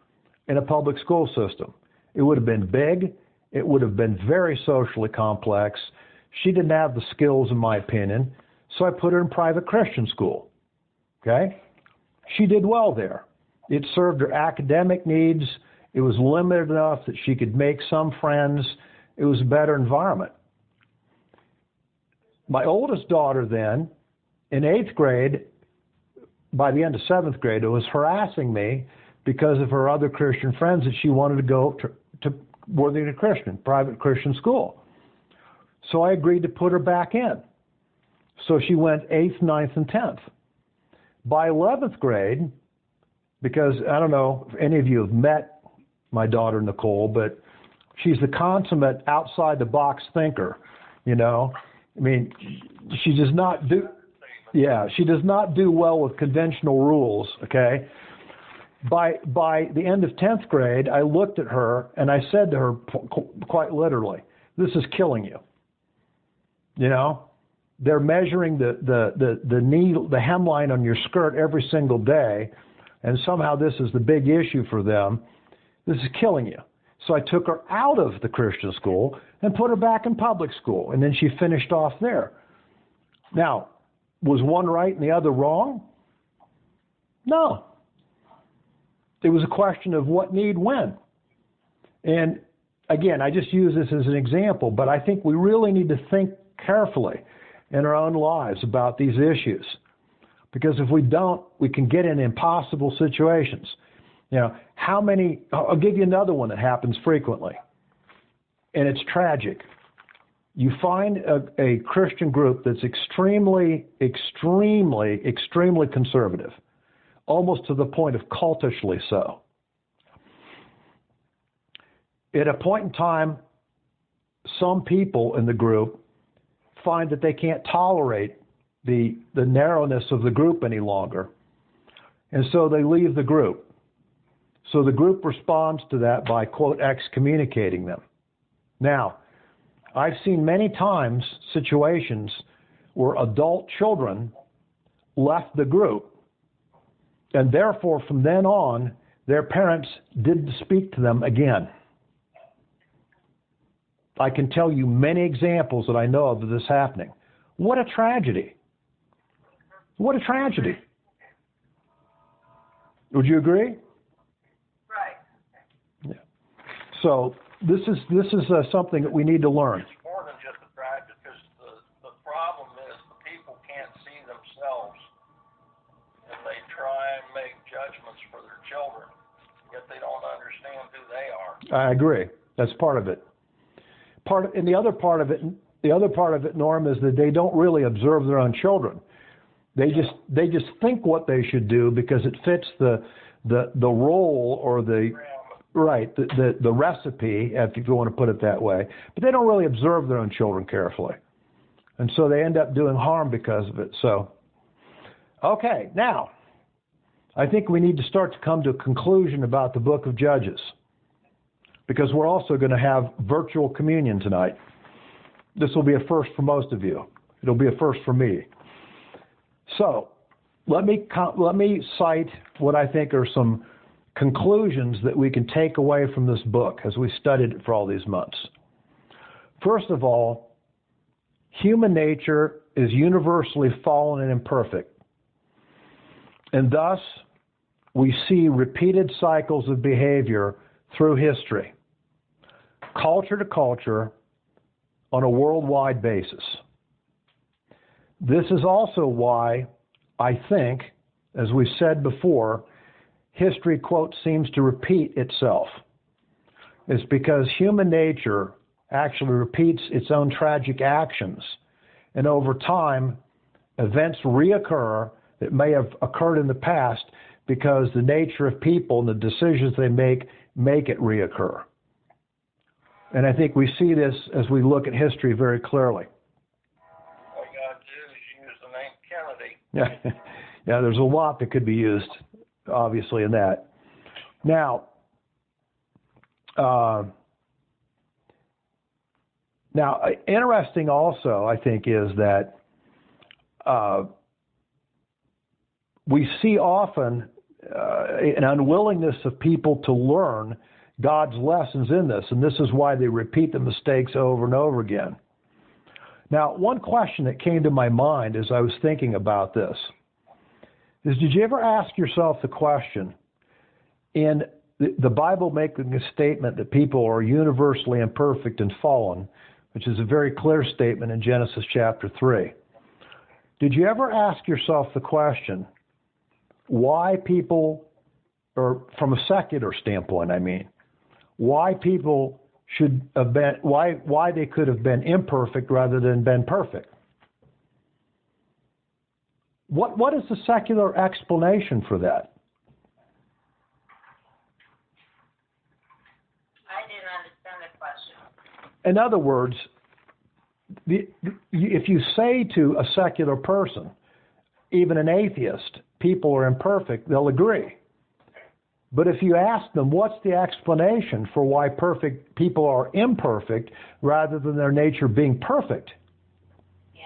in a public school system? It would have been big. It would have been very socially complex. She didn't have the skills, in my opinion, so I put her in private Christian school. Okay? She did well there. It served her academic needs. It was limited enough that she could make some friends. It was a better environment. My oldest daughter then, in 8th grade, by the end of 7th grade, was harassing me because of her other Christian friends that she wanted to go to Worthington Christian, private Christian school. So I agreed to put her back in. So she went 8th, 9th, and 10th. By 11th grade, because I don't know if any of you have met my daughter Nicole, but she's the consummate outside-the-box thinker, you know. I mean, she does not do well with conventional rules, okay? By the end of 10th grade, I looked at her and I said to her quite literally, this is killing you. You know, they're measuring the knee, the hemline on your skirt every single day, and somehow this is the big issue for them. This is killing you. So I took her out of the Christian school and put her back in public school, and then she finished off there. Now, was one right and the other wrong? No. It was a question of what need when. And again, I just use this as an example, but I think we really need to think carefully in our own lives about these issues. Because if we don't, we can get in impossible situations. You know, I'll give you another one that happens frequently, and it's tragic. You find a Christian group that's extremely, extremely, extremely conservative, almost to the point of cultishly so. At a point in time, some people in the group find that they can't tolerate the narrowness of the group any longer, and so they leave the group. So the group responds to that by, quote, excommunicating them. Now, I've seen many times situations where adult children left the group, and therefore from then on, their parents didn't speak to them again. I can tell you many examples that I know of this happening. What a tragedy. What a tragedy. Would you agree? Right. Yeah. So this is something that we need to learn. It's more than just a tragedy, because the problem is the people can't see themselves, and they try and make judgments for their children, yet they don't understand who they are. I agree. That's part of it. And the other part of it, Norm, is that they don't really observe their own children. They just think what they should do because it fits the role or the recipe, if you want to put it that way. But they don't really observe their own children carefully, and so they end up doing harm because of it. So, Okay, now, I think we need to start to come to a conclusion about the book of Judges, because we're also going to have virtual communion tonight. This will be a first for most of you. It'll be a first for me. So, let me cite what I think are some conclusions that we can take away from this book as we studied it for all these months. First of all, human nature is universally fallen and imperfect. And thus, we see repeated cycles of behavior through history, culture to culture, on a worldwide basis. This is also why I think, as we said before, history, quote, seems to repeat itself. It's because human nature actually repeats its own tragic actions. And over time, events reoccur that may have occurred in the past because the nature of people and the decisions they make it reoccur. And I think we see this as we look at history very clearly. All you got to do is use the name Kennedy. Yeah, there's a lot that could be used, obviously, in that. Now, interesting also, I think, is that we see often an unwillingness of people to learn God's lessons in this, and this is why they repeat the mistakes over and over again. Now, one question that came to my mind as I was thinking about this is, did you ever ask yourself the question, in the Bible making a statement that people are universally imperfect and fallen, which is a very clear statement in Genesis chapter 3. Did you ever ask yourself the question, why people, or from a secular standpoint, I mean, why people should have been, why they could have been imperfect rather than been perfect? What is the secular explanation for that? I didn't understand the question. In other words, if you say to a secular person, even an atheist, people are imperfect, they'll agree. But if you ask them, what's the explanation for why perfect people are imperfect rather than their nature being perfect? Yeah.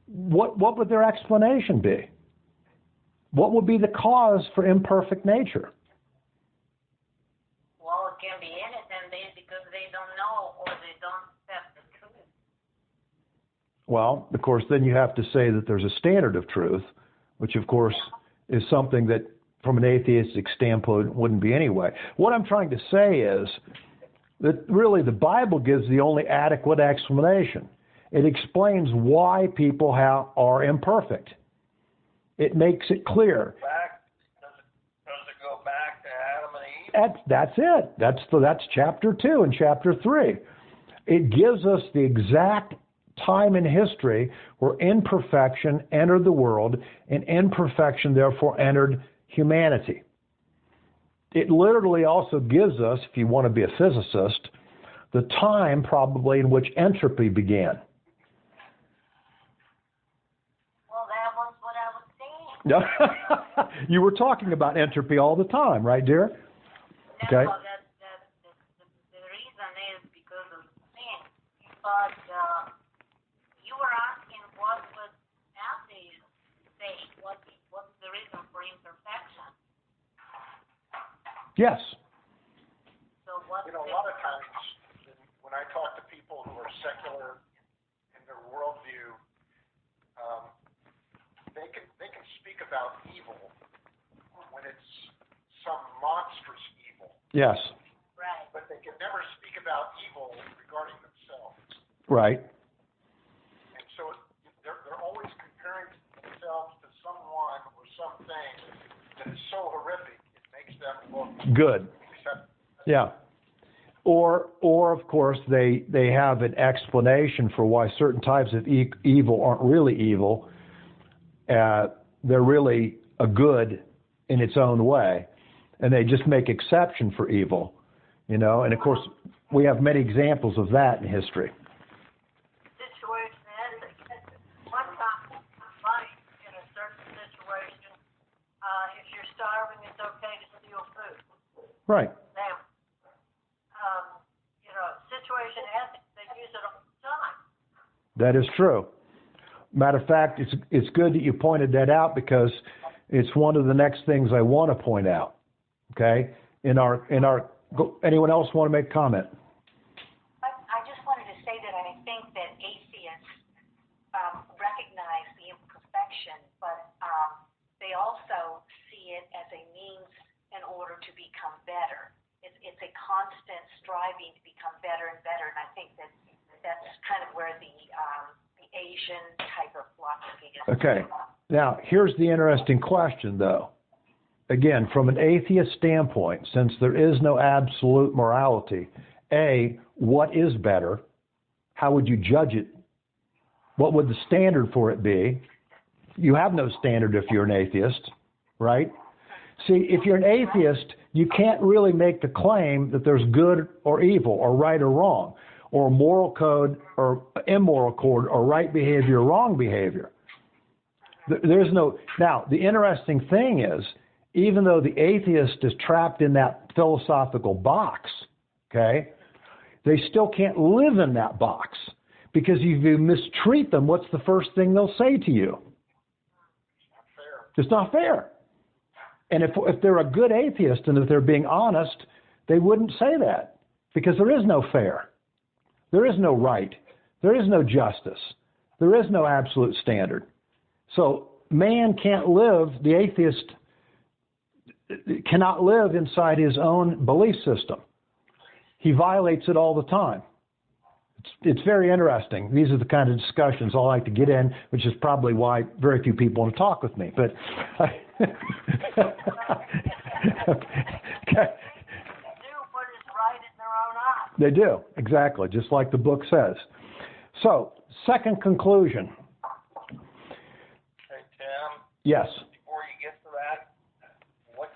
What would their explanation be? What would be the cause for imperfect nature? Well, it can be anything because they don't know or they don't accept the truth. Well, of course, then you have to say that there's a standard of truth, which, of course, is something that from an atheistic standpoint wouldn't be anyway. What I'm trying to say is that really the Bible gives the only adequate explanation. It explains why people are imperfect. It makes it clear. Does it go back to Adam and Eve? That's it. That's chapter 2 and chapter 3. It gives us the exact time in history where imperfection entered the world, and imperfection therefore entered humanity. It literally also gives us, if you want to be a physicist, the time probably in which entropy began. Well, that was what I was saying. You were talking about entropy all the time, right, dear? Okay. Well, the reason is because of sin. But you were asking what would atheists say? What's the reason for imperfection? Yes. So what's You know, a lot of times when I talk to people who are secular in their worldview, they can speak about evil when it's some monstrous evil. Yes. right? But they can never speak about evil regarding themselves. Right. And so they're always comparing themselves to someone or something that is so horrific it makes them look Good. acceptable. Yeah. Or of course, they have an explanation for why certain types of evil aren't really evil. They're really a good in its own way, and they just make exception for evil, you know. And of course, we have many examples of that in history. Situation is one time, in a certain starving, it's okay to steal food. Right. Now, situation ethics, they use it all the time. That is true. Matter of fact, it's good that you pointed that out because it's one of the next things I want to point out. Okay. Anyone else want to make a comment? I just wanted to say that I think that atheists recognize the imperfection, but they also see it as a means in order to become better. It's a constant striving to become better and better, and I think that's kind of where the Asian type of philosophy is. Okay. Now, here's the interesting question, though. Again, from an atheist standpoint, since there is no absolute morality, A, what is better? How would you judge it? What would the standard for it be? You have no standard if you're an atheist, right? See, if you're an atheist, you can't really make the claim that there's good or evil or right or wrong or moral code or immoral code or right behavior or wrong behavior. There's no. Now, the interesting thing is, even though the atheist is trapped in that philosophical box, okay, they still can't live in that box because if you mistreat them, what's the first thing they'll say to you? It's not fair. And if they're a good atheist and if they're being honest, they wouldn't say that because there is no fair. There is no right. There is no justice. There is no absolute standard. So man can't live, the atheist cannot live inside his own belief system. He violates it all the time. It's very interesting. These are the kind of discussions I like to get in, which is probably why very few people want to talk with me. But Okay. Do what is right in their own eyes. They do, exactly, just like the book says. So, second conclusion. Hey, Tim. Yes. Before you get to that, what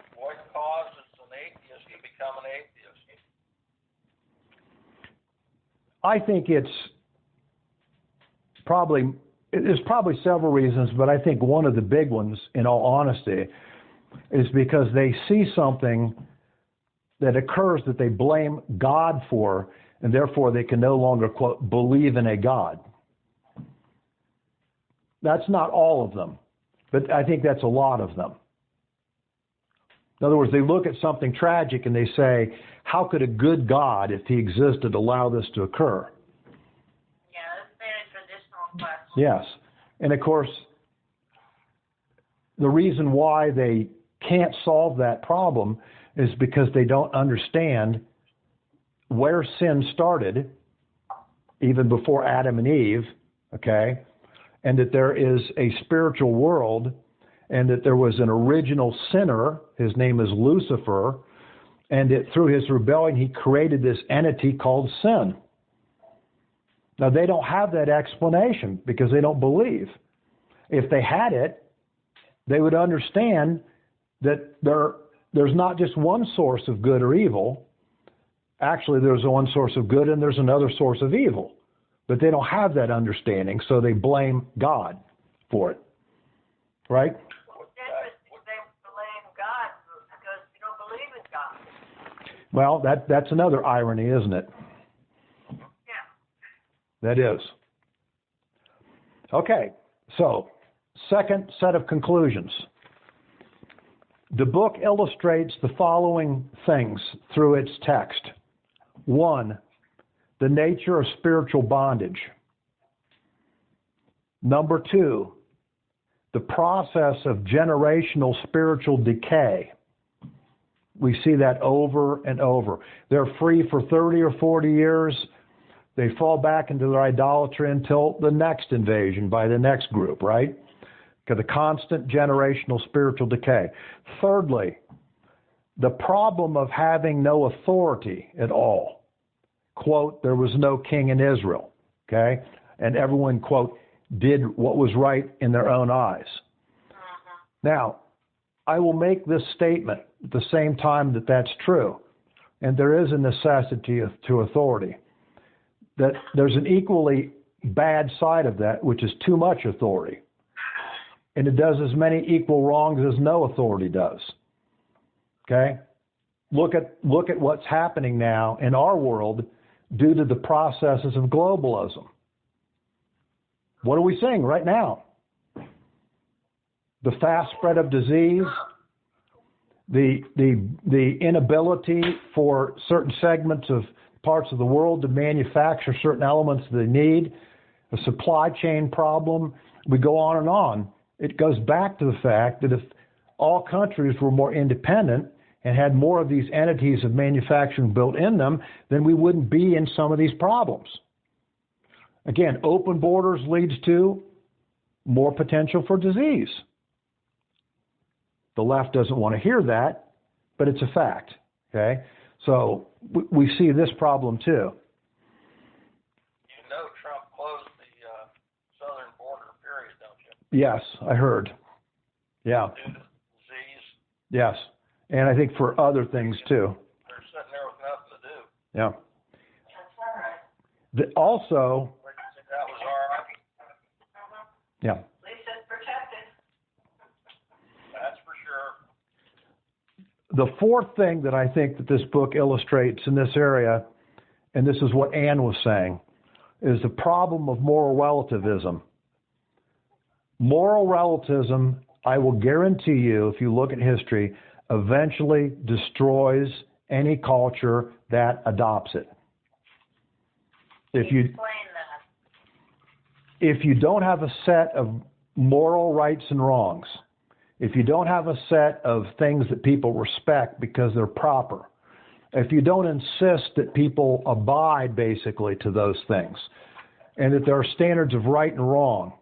causes an atheist to become an atheist? I think there's probably several reasons, but I think one of the big ones, in all honesty, is because they see something that occurs that they blame God for, and therefore they can no longer, quote, believe in a God. That's not all of them, but I think that's a lot of them. In other words, they look at something tragic and they say, how could a good God, if he existed, allow this to occur? Yeah, that's a very traditional question. Yes. And of course, the reason why they can't solve that problem is because they don't understand where sin started, even before Adam and Eve, okay, and that there is a spiritual world and that there was an original sinner, his name is Lucifer, and that through his rebellion he created this entity called sin. Now, they don't have that explanation because they don't believe. If they had it, they would understand that there's not just one source of good or evil. Actually, there's one source of good and there's another source of evil. But they don't have that understanding, so they blame God for it. Right? They blame God because you don't believe in God. Well, that's another irony, isn't it? Yeah. That is. Okay, so second set of conclusions. The book illustrates the following things through its text. 1, the nature of spiritual bondage. Number 2, the process of generational spiritual decay. We see that over and over. They're free for 30 or 40 years. They fall back into their idolatry until the next invasion by the next group, right? Because the constant generational spiritual decay. Thirdly, the problem of having no authority at all. Quote, there was no king in Israel, okay? And everyone, quote, did what was right in their own eyes. Now, I will make this statement at the same time that that's true, and there is a necessity to authority. That there's an equally bad side of that, which is too much authority. And it does as many equal wrongs as no authority does. Okay? Look at what's happening now in our world due to the processes of globalism. What are we seeing right now? The fast spread of disease, the inability for certain segments of parts of the world to manufacture certain elements they need, a supply chain problem. We go on and on. It goes back to the fact that if all countries were more independent and had more of these entities of manufacturing built in them, then we wouldn't be in some of these problems. Again, open borders leads to more potential for disease. The left doesn't want to hear that, but it's a fact. Okay? So we see this problem too. You know Trump closed the southern border, period, don't you? Yes, I heard. Yeah. Due to disease. Yes. And I think for other things too. They're sitting there with nothing to do. Yeah. That's all right. Also, That was all right. yeah. At least it's protected. That's for sure. The fourth thing that I think that this book illustrates in this area, and this is what Ann was saying, is the problem of moral relativism. Moral relativism, I will guarantee you, if you look at history, eventually destroys any culture that adopts it. Explain that. If you don't have a set of moral rights and wrongs, if you don't have a set of things that people respect because they're proper, if you don't insist that people abide basically to those things, and that there are standards of right and wrong,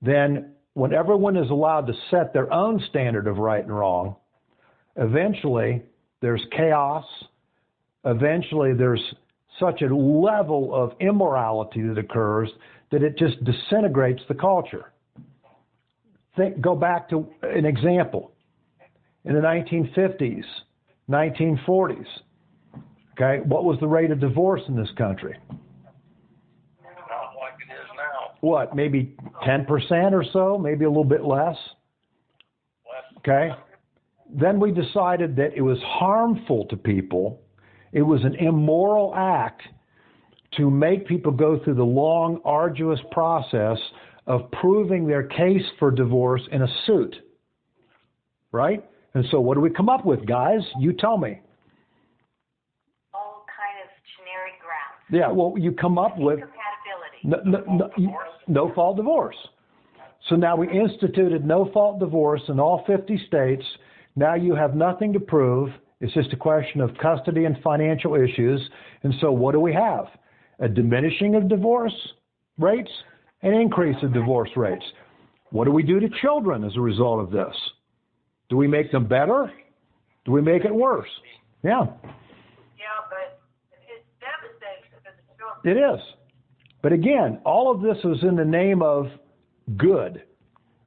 then when everyone is allowed to set their own standard of right and wrong, eventually there's chaos, eventually there's such a level of immorality that occurs that it just disintegrates the culture. Go back to an example. In the 1950s, 1940s, okay, what was the rate of divorce in this country? Not like it is now. What, maybe 10% or so, maybe a little bit less? Okay. Then we decided that it was harmful to people. It was an immoral act to make people go through the long, arduous process of proving their case for divorce in a suit. Right? And so what do we come up with, guys? You tell me. All kind of generic grounds. Yeah, well, you come up with Incompatibility. no-fault divorce. So now we instituted no-fault divorce in all 50 states. Now you have nothing to prove. It's just a question of custody and financial issues. And so what do we have? A diminishing of divorce rates, an increase of divorce rates. What do we do to children as a result of this? Do we make them better? Do we make it worse? Yeah. Yeah, but it's devastating for the children. It is. But again, all of this is in the name of good.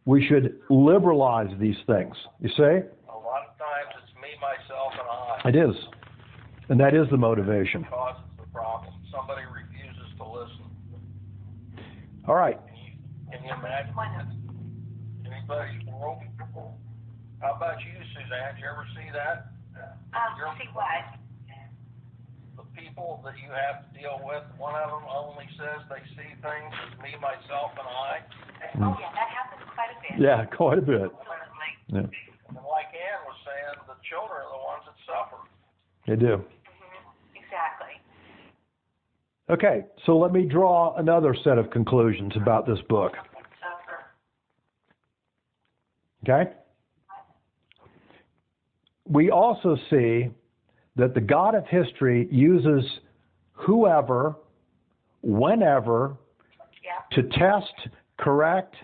We should liberalize these things. You see? A lot of times it's me, myself, and I. It is. And that is the motivation. Causes the problem. Somebody refuses to listen. All right. Can you imagine that? Anybody's world? How about you, Suzanne? Did you ever see that? See what? The people that you have to deal with, one of them only says they see things as me, myself, and I. Oh yeah, that happens quite a bit. Yeah, quite a bit. Absolutely. Yeah, And like Ann was saying, the children are the ones that suffer. they do. Exactly. Okay, so let me draw another set of conclusions about this book. Suffer. Okay? We also see that the God of history uses whoever, whenever, to test, correct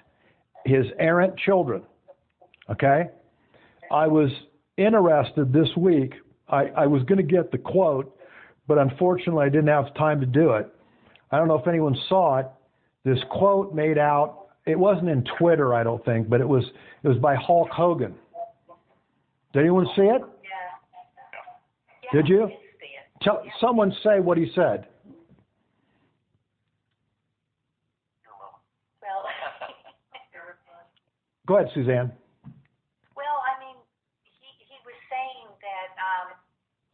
his errant children. Okay? I was interested this week. I was going to get the quote, but unfortunately I didn't have time to do it. I don't know if anyone saw it. This quote made out, it wasn't in Twitter, I don't think, but it was by Hulk Hogan. Did anyone see it? Yeah. Did you? I did see it. Someone say what he said. Well, Go ahead, Suzanne. well, I mean, he was saying that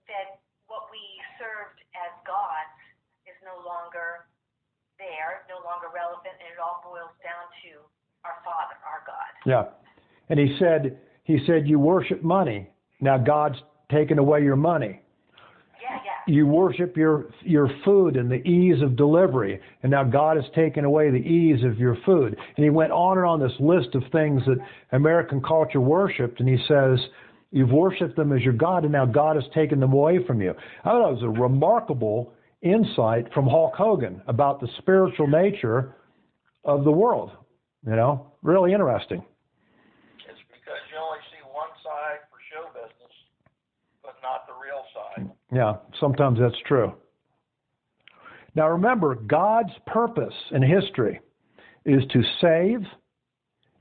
that what we served as gods is no longer there, no longer relevant, and it all boils down to our Father, our God. Yeah. And he said, you worship money. Now God's taken away your money. You worship your food and the ease of delivery, and now God has taken away the ease of your food. And he went on this list of things that American culture worshipped, and he says, you've worshipped them as your God, and now God has taken them away from you. I thought it was a remarkable insight from Hulk Hogan about the spiritual nature of the world. You know, really interesting. It's because you only see one side for show business, but not the real side. Yeah, sometimes that's true. Now remember, God's purpose in history is to save,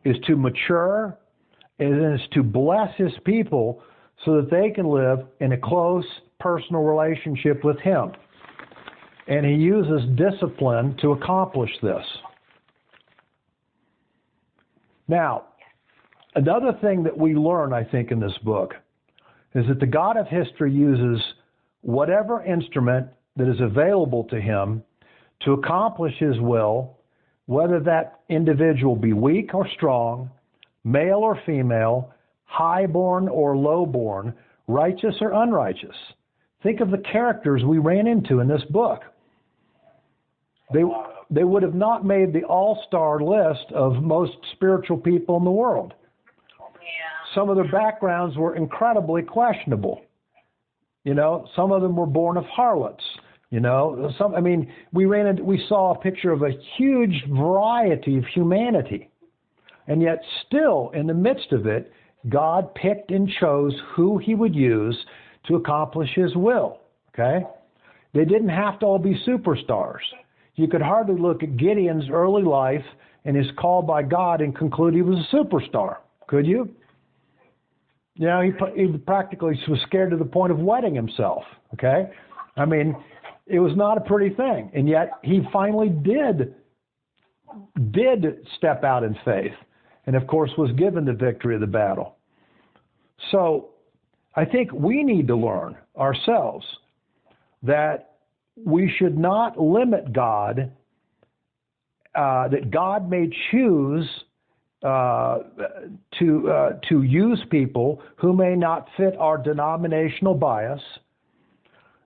is to mature, and is to bless his people so that they can live in a close personal relationship with him. And he uses discipline to accomplish this. Now, another thing that we learn, I think, in this book is that the God of history uses whatever instrument that is available to him to accomplish his will, whether that individual be weak or strong, male or female, highborn or lowborn, righteous or unrighteous. Think of the characters we ran into in this book. They would have not made the all-star list of most spiritual people in the world. Some of their backgrounds were incredibly questionable. You know, some of them were born of harlots. You know, we saw a picture of a huge variety of humanity. And yet still, in the midst of it, God picked and chose who he would use to accomplish his will. Okay? They didn't have to all be superstars. You could hardly look at Gideon's early life and his call by God and conclude he was a superstar. Could you? You know, he practically was scared to the point of wetting himself. Okay? I mean, it was not a pretty thing. And yet he finally did step out in faith. And of course was given the victory of the battle. So I think we need to learn ourselves that we should not limit God, that God may choose to use people who may not fit our denominational bias.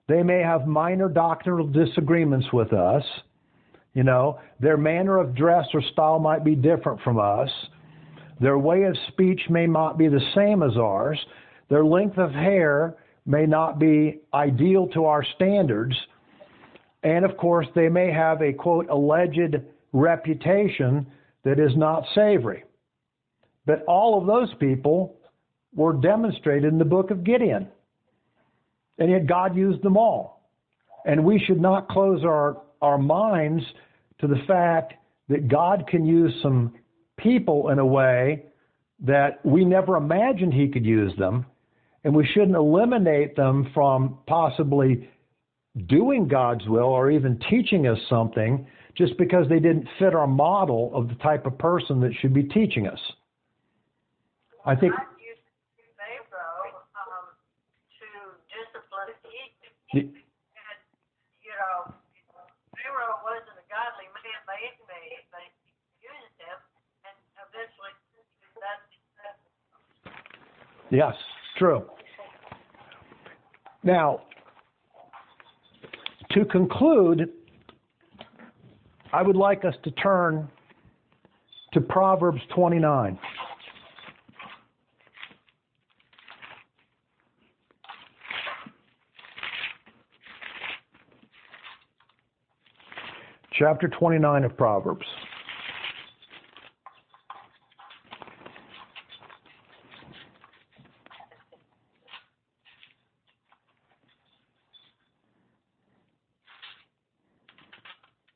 They may have minor doctrinal disagreements with us. You know, their manner of dress or style might be different from us. Their way of speech may not be the same as ours. Their length of hair may not be ideal to our standards. And of course, they may have a, quote, alleged reputation that is not savory. But all of those people were demonstrated in the book of Gideon. And yet God used them all. And we should not close our minds to the fact that God can use some people in a way that we never imagined he could use them. And we shouldn't eliminate them from possibly doing God's will or even teaching us something just because they didn't fit our model of the type of person that should be teaching us. I think God used Pharaoh to discipline Egypt. And, you know, Pharaoh wasn't a godly man by any means, but he used him, and eventually that's yes, true. Now, to conclude, I would like us to turn to Proverbs 29. Chapter 29 of Proverbs.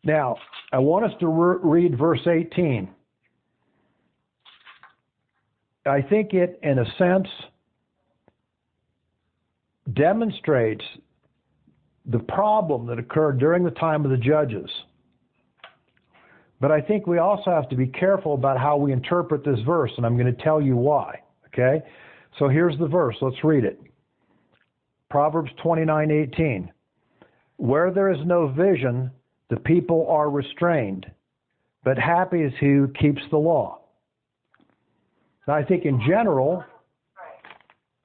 Now, I want us to read verse 18. I think it, in a sense, demonstrates the problem that occurred during the time of the judges. But I think we also have to be careful about how we interpret this verse, and I'm going to tell you why. Okay? So here's the verse. Let's read it. Proverbs 29:18. Where there is no vision, the people are restrained, but happy is he who keeps the law. Now, I think in general,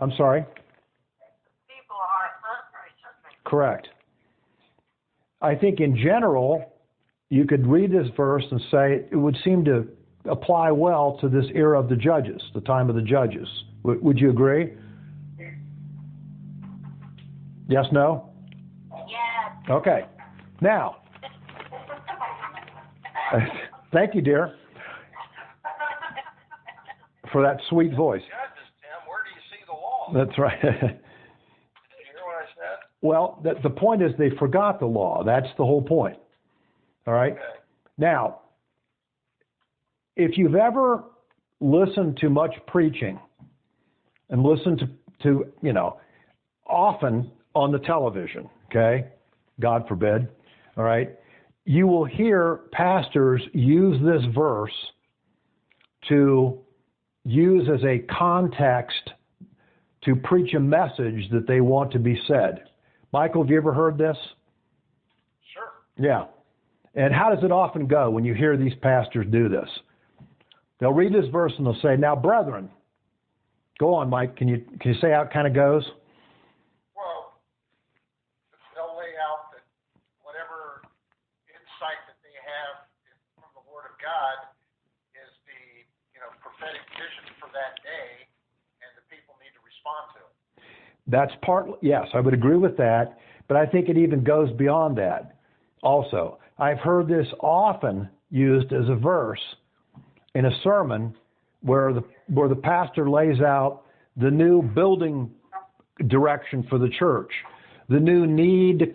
I'm sorry? People are unrestrained. Correct. I think in general, you could read this verse and say it would seem to apply well to this era of the judges, the time of the judges. Would you agree? Yes, no? Yes. Okay. Now, thank you, dear, for that sweet voice. Judges, Tim, where do you see the law? That's right. Did you hear what I said? Well, the point is they forgot the law. That's the whole point. All right? Okay. Now, if you've ever listened to much preaching and listened to often on the television, okay, God forbid, all right, you will hear pastors use this verse to use as a context to preach a message that they want to be said. Michael, have you ever heard this? Sure. Yeah. And how does it often go when you hear these pastors do this? They'll read this verse and they'll say, "Now, brethren," go on, Mike. Can you say how it kind of goes? Well, they'll lay out that whatever insight that they have from the Word of God is the prophetic vision for that day, and the people need to respond to it. That's yes, I would agree with that, but I think it even goes beyond that also. I've heard this often used as a verse in a sermon where the pastor lays out the new building direction for the church, the new need to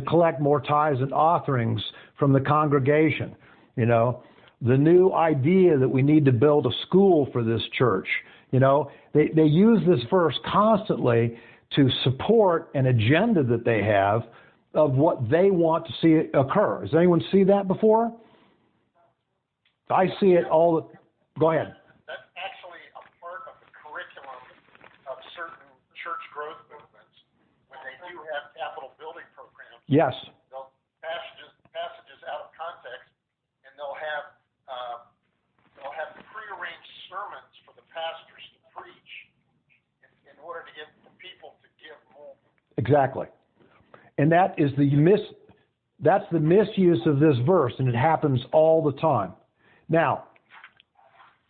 collect more tithes and offerings from the congregation, the new idea that we need to build a school for this church. They use this verse constantly to support an agenda that they have of what they want to see occur. Has anyone seen that before? I see it all. Go ahead. That's actually a part of the curriculum of certain church growth movements. When they do have capital building programs, Yes. they'll passages out of context, and they'll have prearranged sermons for the pastors to preach in order to get the people to give more. Exactly. And that is that's the misuse of this verse, and it happens all the time. Now,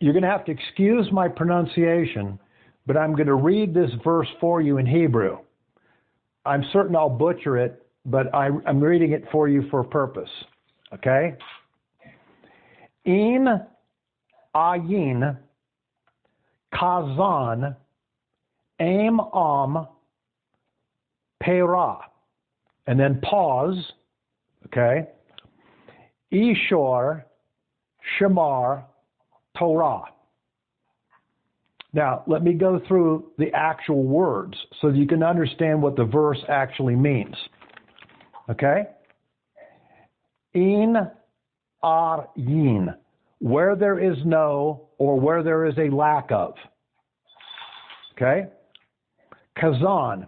you're going to have to excuse my pronunciation, but I'm going to read this verse for you in Hebrew. I'm certain I'll butcher it, but I'm reading it for you for a purpose. Okay? In ayin kazan aim am pera. And then pause. Okay? Ishor Shamar Torah. Now, let me go through the actual words so that you can understand what the verse actually means. Okay? In ar yin, where there is no or where there is a lack of. Okay? Kazan,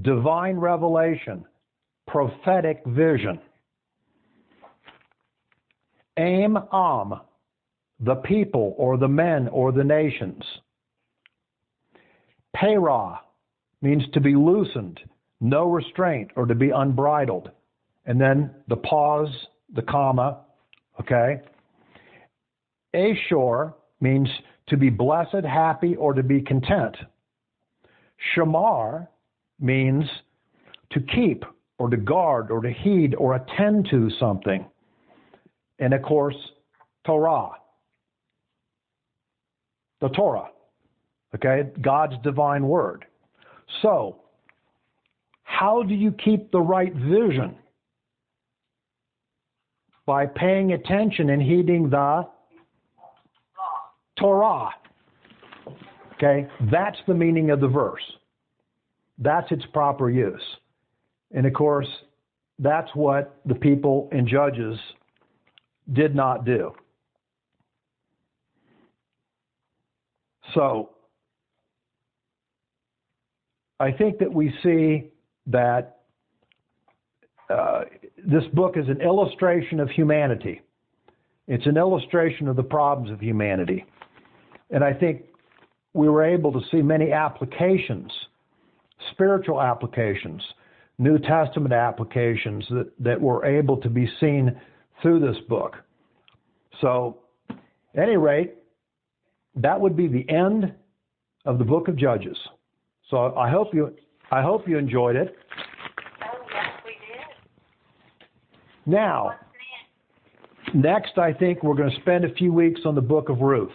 divine revelation, prophetic vision. Aim am, the people or the men or the nations. Perah means to be loosened, no restraint, or to be unbridled. And then the pause, the comma, okay? Ashor means to be blessed, happy, or to be content. Shamar means to keep or to guard or to heed or attend to something. And of course, Torah. The Torah. Okay? God's divine word. So, how do you keep the right vision? By paying attention and heeding the Torah. Okay? That's the meaning of the verse. That's its proper use. And of course, that's what the people in Judges did not do. So, I think that we see that this book is an illustration of humanity. It's an illustration of the problems of humanity. And I think we were able to see many applications, spiritual applications, New Testament applications that were able to be seen through this book. So, at any rate, that would be the end of the book of Judges. So I hope you enjoyed it. Oh, yes, we did. Now, next I think we're going to spend a few weeks on the book of Ruth.